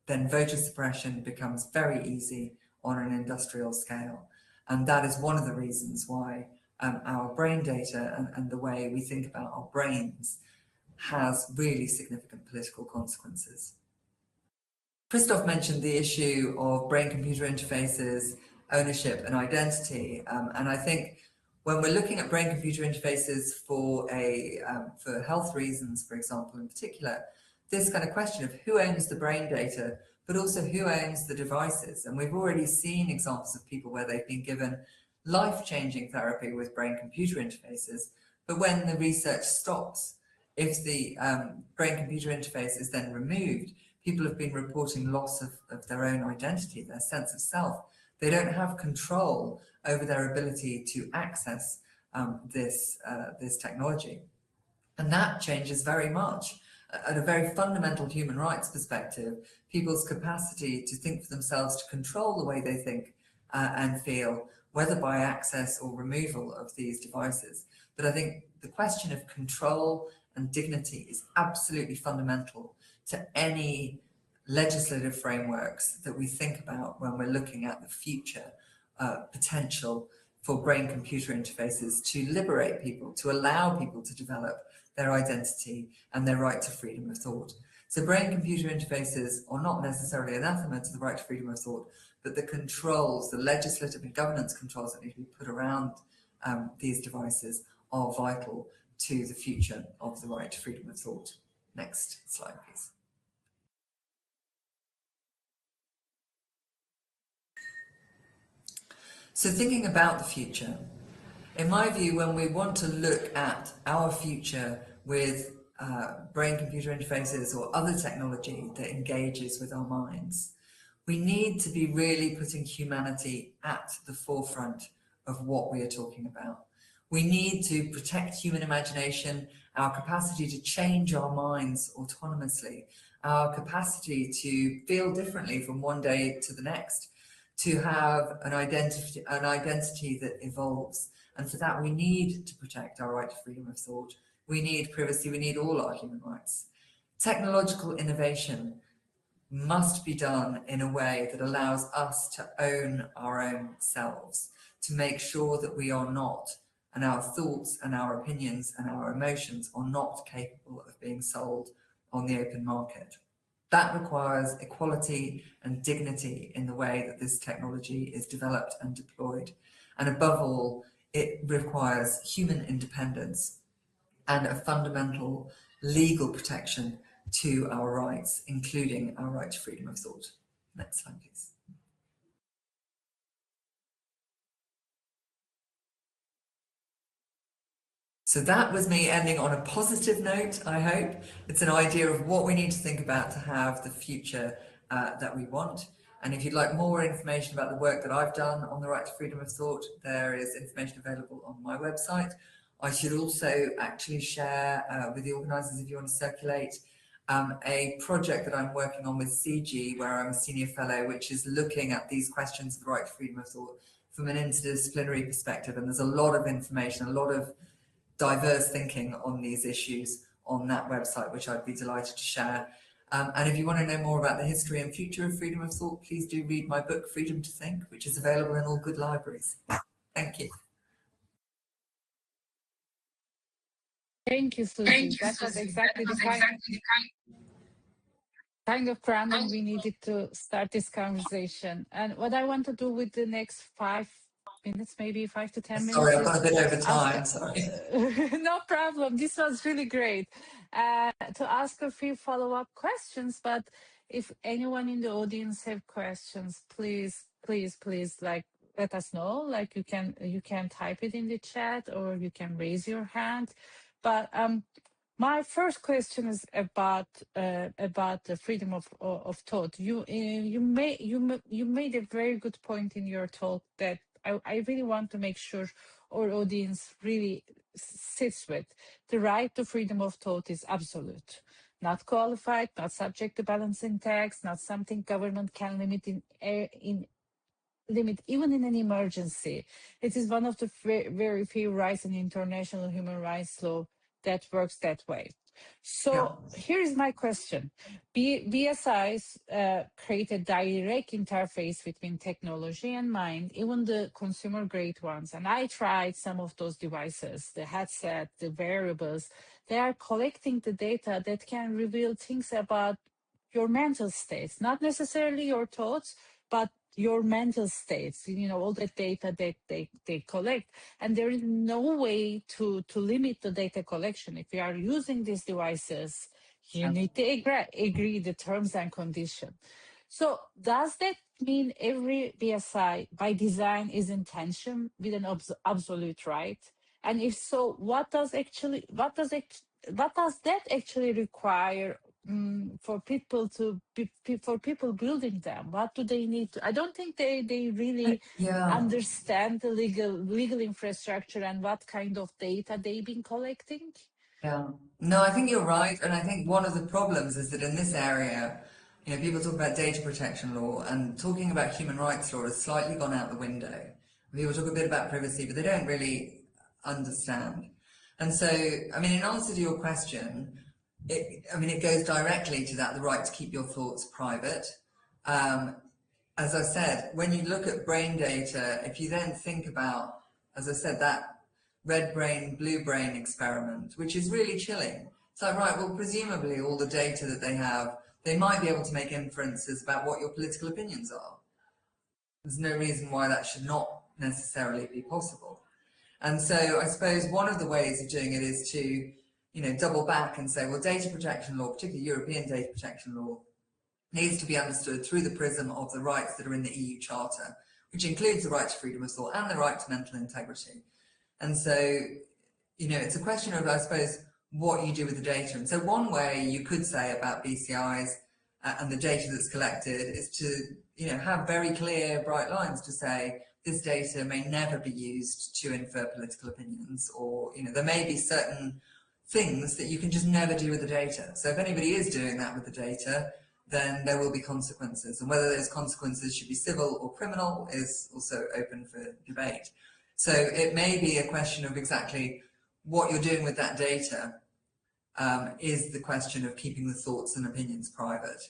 [SPEAKER 2] then voter suppression becomes very easy on an industrial scale. And that is one of the reasons why our brain data and the way we think about our brains has really significant political consequences. Christoph mentioned the issue of brain-computer interfaces, ownership and identity. And I think when we're looking at brain-computer interfaces for health reasons, for example, in particular, this kind of question of who owns the brain data, but also who owns the devices. And we've already seen examples of people where they've been given life-changing therapy with brain-computer interfaces, but when the research stops, if the brain-computer interface is then removed, people have been reporting loss of their own identity, their sense of self. They don't have control over their ability to access this technology. And that changes very much. At a very fundamental human rights perspective, people's capacity to think for themselves, to control the way they think and feel, whether by access or removal of these devices. But I think the question of control and dignity is absolutely fundamental to any legislative frameworks that we think about when we're looking at the future potential for brain-computer interfaces to liberate people, to allow people to develop their identity and their right to freedom of thought. So brain-computer interfaces are not necessarily anathema to the right to freedom of thought, but the controls, the legislative and governance controls that need to be put around these devices are vital to the future of the right to freedom of thought. Next slide, please. So thinking about the future, in my view, when we want to look at our future with brain-computer interfaces or other technology that engages with our minds, we need to be really putting humanity at the forefront of what we are talking about. We need to protect human imagination, our capacity to change our minds autonomously, our capacity to feel differently from one day to the next, to have an identity that evolves. And for that, we need to protect our right to freedom of thought. We need privacy. We need all our human rights. Technological innovation must be done in a way that allows us to own our own selves, to make sure that we are not, and our thoughts and our opinions and our emotions are not capable of being sold on the open market. That requires equality and dignity in the way that this technology is developed and deployed. And above all, it requires human independence and a fundamental legal protection to our rights, including our right to freedom of thought. Next slide, please. So that was me ending on a positive note, I hope. It's an idea of what we need to think about to have the future that we want. And if you'd like more information about the work that I've done on the right to freedom of thought, there is information available on my website. I should also actually share with the organisers, if you want to circulate, a project that I'm working on with CG, where I'm a senior fellow, which is looking at these questions of the right to freedom of thought from an interdisciplinary perspective. And there's a lot of information, a lot of diverse thinking on these issues on that website, which I'd be delighted to share. And if you want to know more about the history and future of freedom of thought, please do read my book, Freedom to Think, which is available in all good libraries. Thank you.
[SPEAKER 1] Thank you, Susie. That was exactly the kind of grounding we needed to start this conversation. And what I want to do with the next 5 minutes, maybe 5 to 10 minutes.
[SPEAKER 2] Sorry, I've got a bit over time, sorry.
[SPEAKER 1] No problem. This was really great. To ask a few follow-up questions, but if anyone in the audience have questions, please please, like, let us know. Like, you can type it in the chat, or you can raise your hand. But my first question is about the freedom of thought. You made a very good point in your talk that I really want to make sure our audience really sits with. The right to freedom of thought is absolute, not qualified, not subject to balancing tax, not something government can limit in limit even in an emergency. It is one of the very few rights in international human rights law that works that way.
[SPEAKER 2] Yeah.
[SPEAKER 1] So here is my question. BSIs create a direct interface between technology and mind, even the consumer grade ones. And I tried some of those devices, the headset, the wearables. They are collecting the data that can reveal things about your mental states, not necessarily your thoughts, but your mental states, all the data that they collect. And there is no way to limit the data collection. If you are using these devices, you need to agree the terms and conditions. So does that mean every BSI by design is in tension with an absolute right? And if so, what does that actually require for people for people building them? What do they need to? I don't think they really
[SPEAKER 2] Yeah.
[SPEAKER 1] understand the legal infrastructure and what kind of data they've been collecting.
[SPEAKER 2] Yeah. No, I think you're right. And I think one of the problems is that in this area, people talk about data protection law, and talking about human rights law has slightly gone out the window. People talk a bit about privacy, but they don't really understand. And so, in answer to your question, it goes directly to that, the right to keep your thoughts private. As I said, when you look at brain data, if you then think about, as I said, that red brain, blue brain experiment, which is really chilling. It's like, right, well, presumably all the data that they have, they might be able to make inferences about what your political opinions are. There's no reason why that should not necessarily be possible. And so I suppose one of the ways of doing it is to, double back and say, well, data protection law, particularly European data protection law, needs to be understood through the prism of the rights that are in the EU Charter, which includes the right to freedom of thought and the right to mental integrity. And so, it's a question of, I suppose, what you do with the data. And so one way you could say about BCIs and the data that's collected is to, have very clear, bright lines to say this data may never be used to infer political opinions, or, there may be certain things that you can just never do with the data. So if anybody is doing that with the data, then there will be consequences. And whether those consequences should be civil or criminal is also open for debate. So it may be a question of exactly what you're doing with that data is the question of keeping the thoughts and opinions private.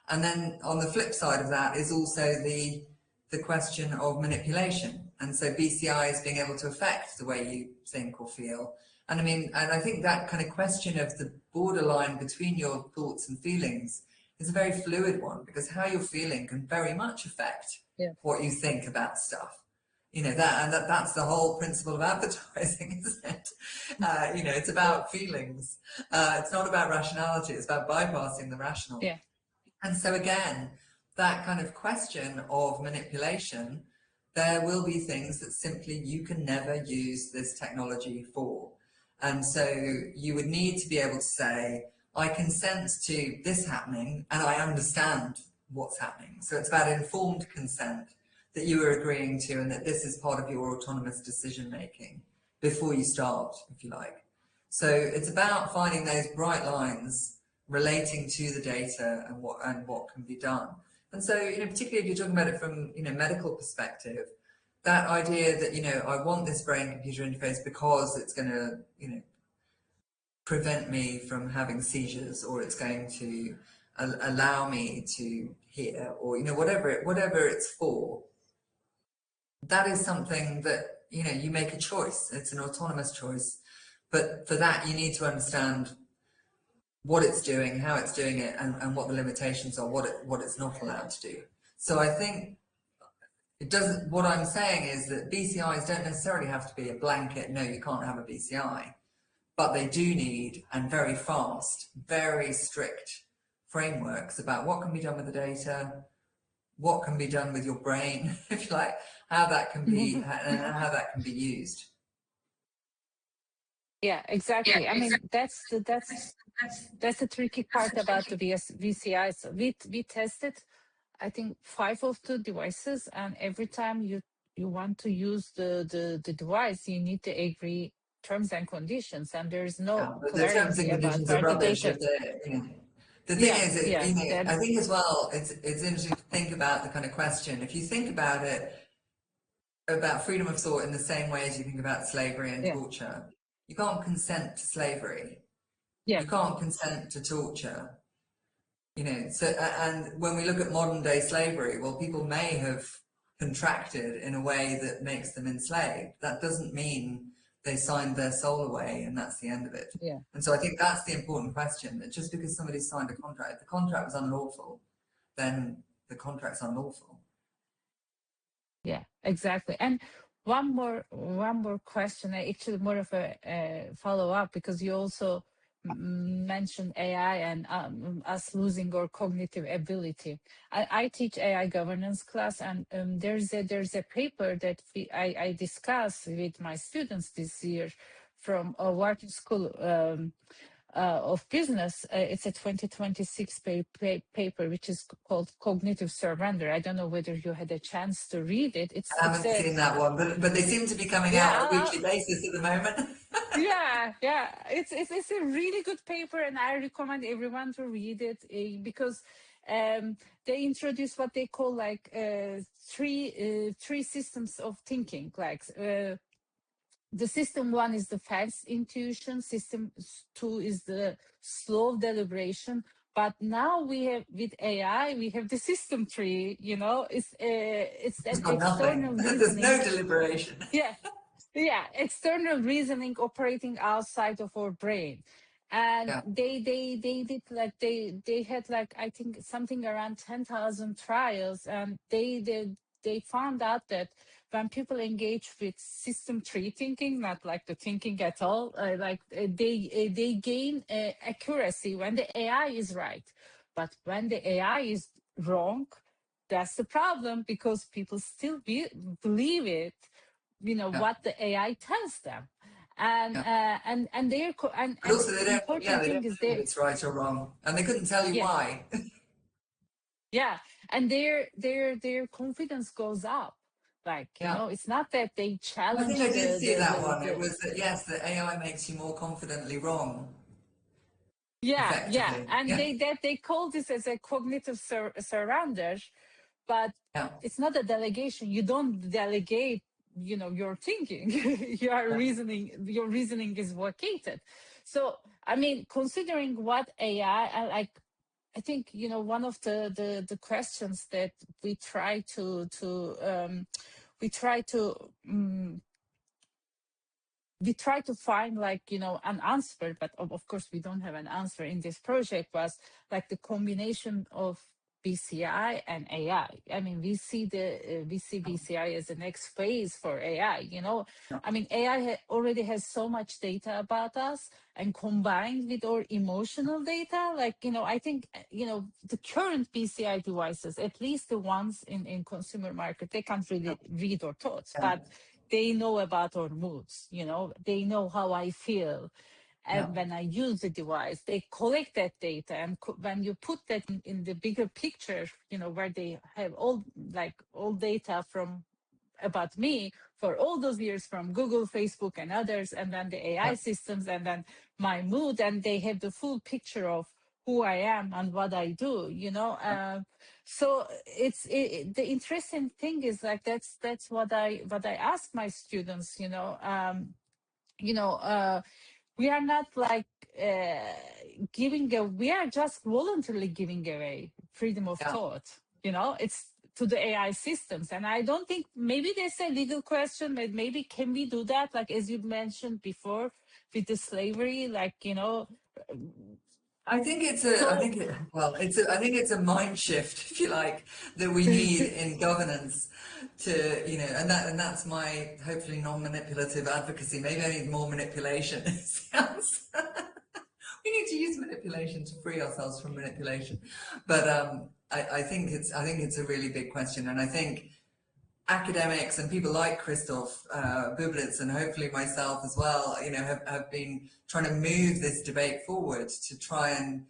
[SPEAKER 2] And then on the flip side of that is also the question of manipulation. And so BCIs being able to affect the way you think or feel. And I think that kind of question of the borderline between your thoughts and feelings is a very fluid one, because how you're feeling can very much affect what you think about stuff. That's the whole principle of advertising, isn't it? It's about feelings. It's not about rationality. It's about bypassing the rational.
[SPEAKER 1] Yeah.
[SPEAKER 2] And so again, that kind of question of manipulation, there will be things that simply you can never use this technology for. And so you would need to be able to say, I consent to this happening and I understand what's happening. So it's about informed consent that you are agreeing to, and that this is part of your autonomous decision making before you start, if you like. So it's about finding those bright lines relating to the data and what can be done. And so, particularly if you're talking about it from, medical perspective, that idea that, I want this brain computer interface because it's going to, prevent me from having seizures, or it's going to allow me to hear, or, whatever it's for. That is something that, you make a choice. It's an autonomous choice. But for that, you need to understand what it's doing, how it's doing it, and what the limitations are, what it's not allowed to do. So I think what I'm saying is that BCIs don't necessarily have to be a blanket, no, you can't have a BCI, but they do need, and very fast, very strict frameworks about what can be done with the data, what can be done with your brain, if you like, how that can be how that can be used.
[SPEAKER 1] Yeah, exactly. I mean, that's the tricky part about the VCI. So we tested, I think, 5 of the devices, and every time you want to use the device, you need to agree terms and conditions, and there's
[SPEAKER 2] Yeah,
[SPEAKER 1] no
[SPEAKER 2] but the terms
[SPEAKER 1] clarity
[SPEAKER 2] and
[SPEAKER 1] about
[SPEAKER 2] conditions are
[SPEAKER 1] where the
[SPEAKER 2] rubbish
[SPEAKER 1] data.
[SPEAKER 2] if they're, the thing
[SPEAKER 1] Yeah,
[SPEAKER 2] is,
[SPEAKER 1] yeah, that,
[SPEAKER 2] I think as well, it's interesting to think about the kind of question. If you think about it, about freedom of thought in the same way as you think about slavery and
[SPEAKER 1] yeah,
[SPEAKER 2] torture, you can't consent to slavery.
[SPEAKER 1] yeah,
[SPEAKER 2] You can't consent to torture. So, and when we look at modern day slavery, well, people may have contracted in a way that makes them enslaved. That doesn't mean they signed their soul away and that's the end of it.
[SPEAKER 1] yeah.
[SPEAKER 2] And so I think that's the important question, that just because somebody signed a contract, if the contract was unlawful, then the contract's unlawful.
[SPEAKER 1] Yeah, exactly. And one more question, actually more of a follow up, because you also mentioned AI and us losing our cognitive ability. I teach AI governance class, and there's a paper that I discuss with my students this year from a Wharton School. Of business. It's a 2026 paper, which is called Cognitive Surrender. I don't know whether you had a chance to read it.
[SPEAKER 2] I haven't seen that one, but they seem to be coming out on a
[SPEAKER 1] Yeah,
[SPEAKER 2] weekly basis at the moment.
[SPEAKER 1] yeah. It's a really good paper, and I recommend everyone to read it, because they introduce what they call like three systems of thinking, like. The system one is the fast intuition, system two is the slow deliberation, but now we have, with AI, we have the system three, it's
[SPEAKER 2] It's
[SPEAKER 1] an
[SPEAKER 2] got
[SPEAKER 1] external
[SPEAKER 2] nothing. There's no
[SPEAKER 1] reasoning.
[SPEAKER 2] deliberation.
[SPEAKER 1] Yeah, yeah, external reasoning operating outside of our brain. And
[SPEAKER 2] Yeah.
[SPEAKER 1] they did like, they had like, I think something around 10,000 trials, and they found out that when people engage with system tree thinking, not like the thinking at all, they gain accuracy when the AI is right. But when the AI is wrong, that's the problem, because people still believe it,
[SPEAKER 2] Yeah.
[SPEAKER 1] what the AI tells them. And
[SPEAKER 2] Yeah.
[SPEAKER 1] and
[SPEAKER 2] But also
[SPEAKER 1] the
[SPEAKER 2] yeah,
[SPEAKER 1] important
[SPEAKER 2] they
[SPEAKER 1] thing
[SPEAKER 2] don't
[SPEAKER 1] is
[SPEAKER 2] know if it's right or wrong. And they couldn't tell you
[SPEAKER 1] yeah,
[SPEAKER 2] why.
[SPEAKER 1] yeah, and their confidence goes up. Like,
[SPEAKER 2] Yeah.
[SPEAKER 1] it's not that they
[SPEAKER 2] I think I
[SPEAKER 1] challenge
[SPEAKER 2] did see that one. It
[SPEAKER 1] the
[SPEAKER 2] was that, yes, the AI makes you more confidently wrong,
[SPEAKER 1] yeah,
[SPEAKER 2] effectively.
[SPEAKER 1] and
[SPEAKER 2] Yeah.
[SPEAKER 1] they call this as a cognitive surrender, but
[SPEAKER 2] Yeah.
[SPEAKER 1] it's not a delegation. You don't delegate, your thinking. Your reasoning is vacated. So, I mean, considering what AI, I think, one of the questions that we try to find, like, an answer, but of course we don't have an answer in this project, was like the combination of BCI and AI. I mean, we see BCI as the next phase for AI.
[SPEAKER 2] Yeah.
[SPEAKER 1] I mean, AI already has so much data about us, and combined with our emotional data, like, I think, the current BCI devices, at least the ones in consumer market, they can't really read our thoughts,
[SPEAKER 2] Yeah.
[SPEAKER 1] but they know about our moods. They know how I feel,
[SPEAKER 2] Yeah.
[SPEAKER 1] and when I use the device, they collect that data, and when you put that in the bigger picture, where they have all data from about me for all those years, from Google, Facebook, and others, and then the AI
[SPEAKER 2] Yeah.
[SPEAKER 1] systems, and then my mood, and they have the full picture of who I am and what I do. So the interesting thing is, like, that's what I ask my students. We are not like we are just voluntarily giving away freedom of
[SPEAKER 2] Yeah.
[SPEAKER 1] thought. It's to the AI systems. And I don't think, maybe there's a legal question, but maybe can we do that? Like, as you mentioned before with the slavery,
[SPEAKER 2] I think
[SPEAKER 1] so
[SPEAKER 2] I think it's a mind shift, if you like, that we need in governance to, and that's my hopefully non-manipulative advocacy. Maybe I need more manipulation. It sounds, we need to use manipulation to free ourselves from manipulation. But I think it's a really big question, and I think academics and people like Christoph Bublitz and hopefully myself as well, have been trying to move this debate forward to try and,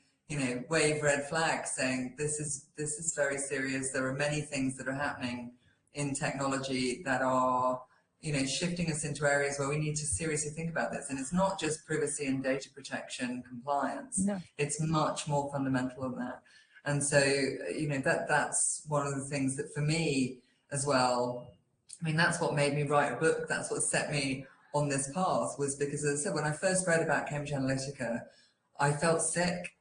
[SPEAKER 2] wave red flags saying this is very serious. There are many things that are happening in technology that are, shifting us into areas where we need to seriously think about this. And it's not just privacy and data protection compliance.
[SPEAKER 1] No.
[SPEAKER 2] It's much more fundamental than that. And so, that's one of the things that for me, as well, I mean, that's what made me write a book. That's what set me on this path, was because, as I said, when I first read about Cambridge Analytica, I felt sick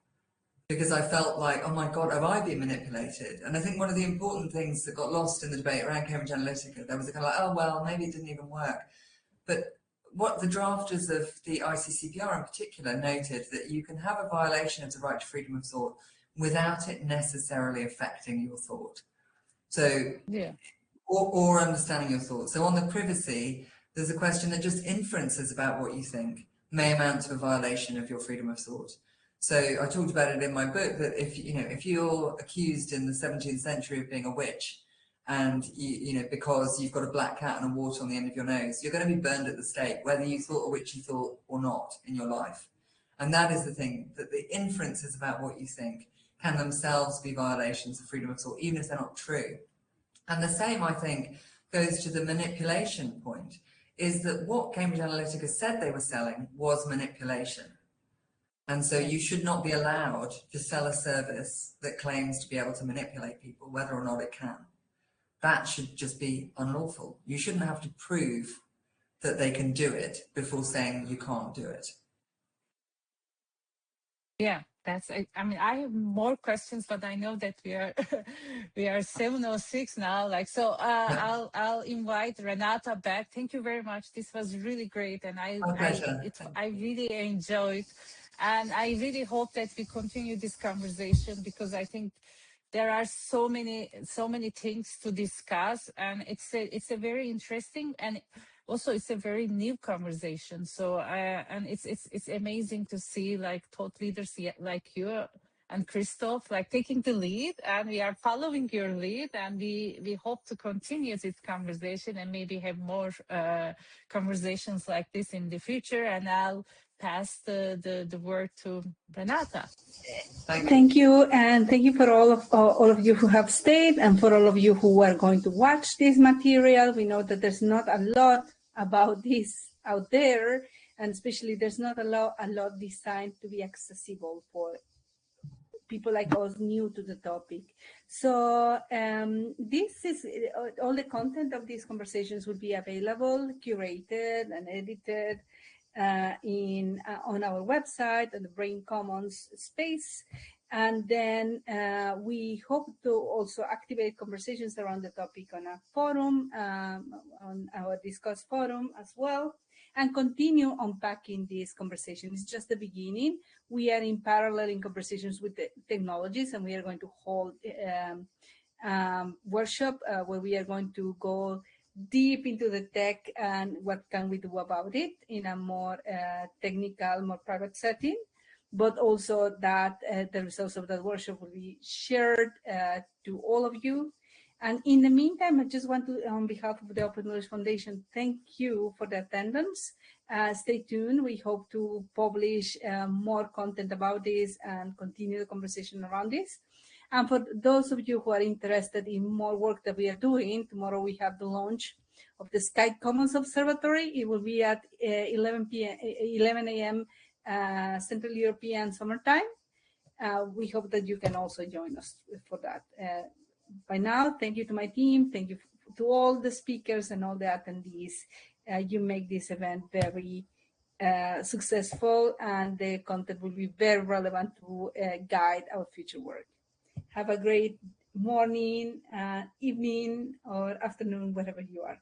[SPEAKER 2] because I felt like, oh my God, have I been manipulated? And I think one of the important things that got lost in the debate around Cambridge Analytica, there was a kind of like, oh, well, maybe it didn't even work. But what the drafters of the ICCPR in particular noted, that you can have a violation of the right to freedom of thought without it necessarily affecting your thought. So,
[SPEAKER 1] yeah.
[SPEAKER 2] Or understanding your thoughts. So on the privacy, there's a question that just inferences about what you think may amount to a violation of your freedom of thought. So I talked about it in my book that if you're accused in the 17th century of being a witch, and because you've got a black cat and a wart on the end of your nose, you're going to be burned at the stake, whether you thought a witchy thought or not in your life. And that is the thing, that the inferences about what you think can themselves be violations of freedom of thought, even if they're not true. And the same, I think, goes to the manipulation point, is that what Cambridge Analytica said they were selling was manipulation. And so you should not be allowed to sell a service that claims to be able to manipulate people, whether or not it can. That should just be unlawful. You shouldn't have to prove that they can do it before saying you can't do it.
[SPEAKER 1] Yeah, I mean, I have more questions, but I know that we are we are 7:06 now. I'll invite Renata back. Thank you very much. This was really great, and
[SPEAKER 2] My pleasure.
[SPEAKER 1] I really enjoyed, and I really hope that we continue this conversation, because I think there are so many things to discuss, and it's a very interesting, and also it's a very new conversation. So and it's amazing to see like thought leaders like you and Christoph like taking the lead, and we are following your lead, and we hope to continue this conversation and maybe have more conversations like this in the future. And I'll pass the word to Renata.
[SPEAKER 3] Thank you, and thank you for all of you who have stayed, and for all of you who are going to watch this material. We know that there's not a lot about this out there, and especially there's not a lot designed to be accessible for people like us new to the topic. So this is all the content of these conversations will be available, curated and edited on our website at the Brain Commons space. And then we hope to also activate conversations around the topic on a forum, on our Discuss forum as well, and continue unpacking this conversation. It's just the beginning. We are in parallel in conversations with the technologies, and we are going to hold workshop where we are going to go deep into the tech and what can we do about it in a more technical, more private setting, but also that the results of that workshop will be shared to all of you. And in the meantime, I just want to, on behalf of the Open Knowledge Foundation, thank you for the attendance. Stay tuned. We hope to publish more content about this and continue the conversation around this. And for those of you who are interested in more work that we are doing, tomorrow we have the launch of the Sky Commons Observatory. It will be at 11 a.m. Central European Summertime. We hope that you can also join us for that. By now, thank you to my team. Thank you to all the speakers and all the attendees. You make this event very successful, and the content will be very relevant to guide our future work. Have a great morning, evening, or afternoon, wherever you are.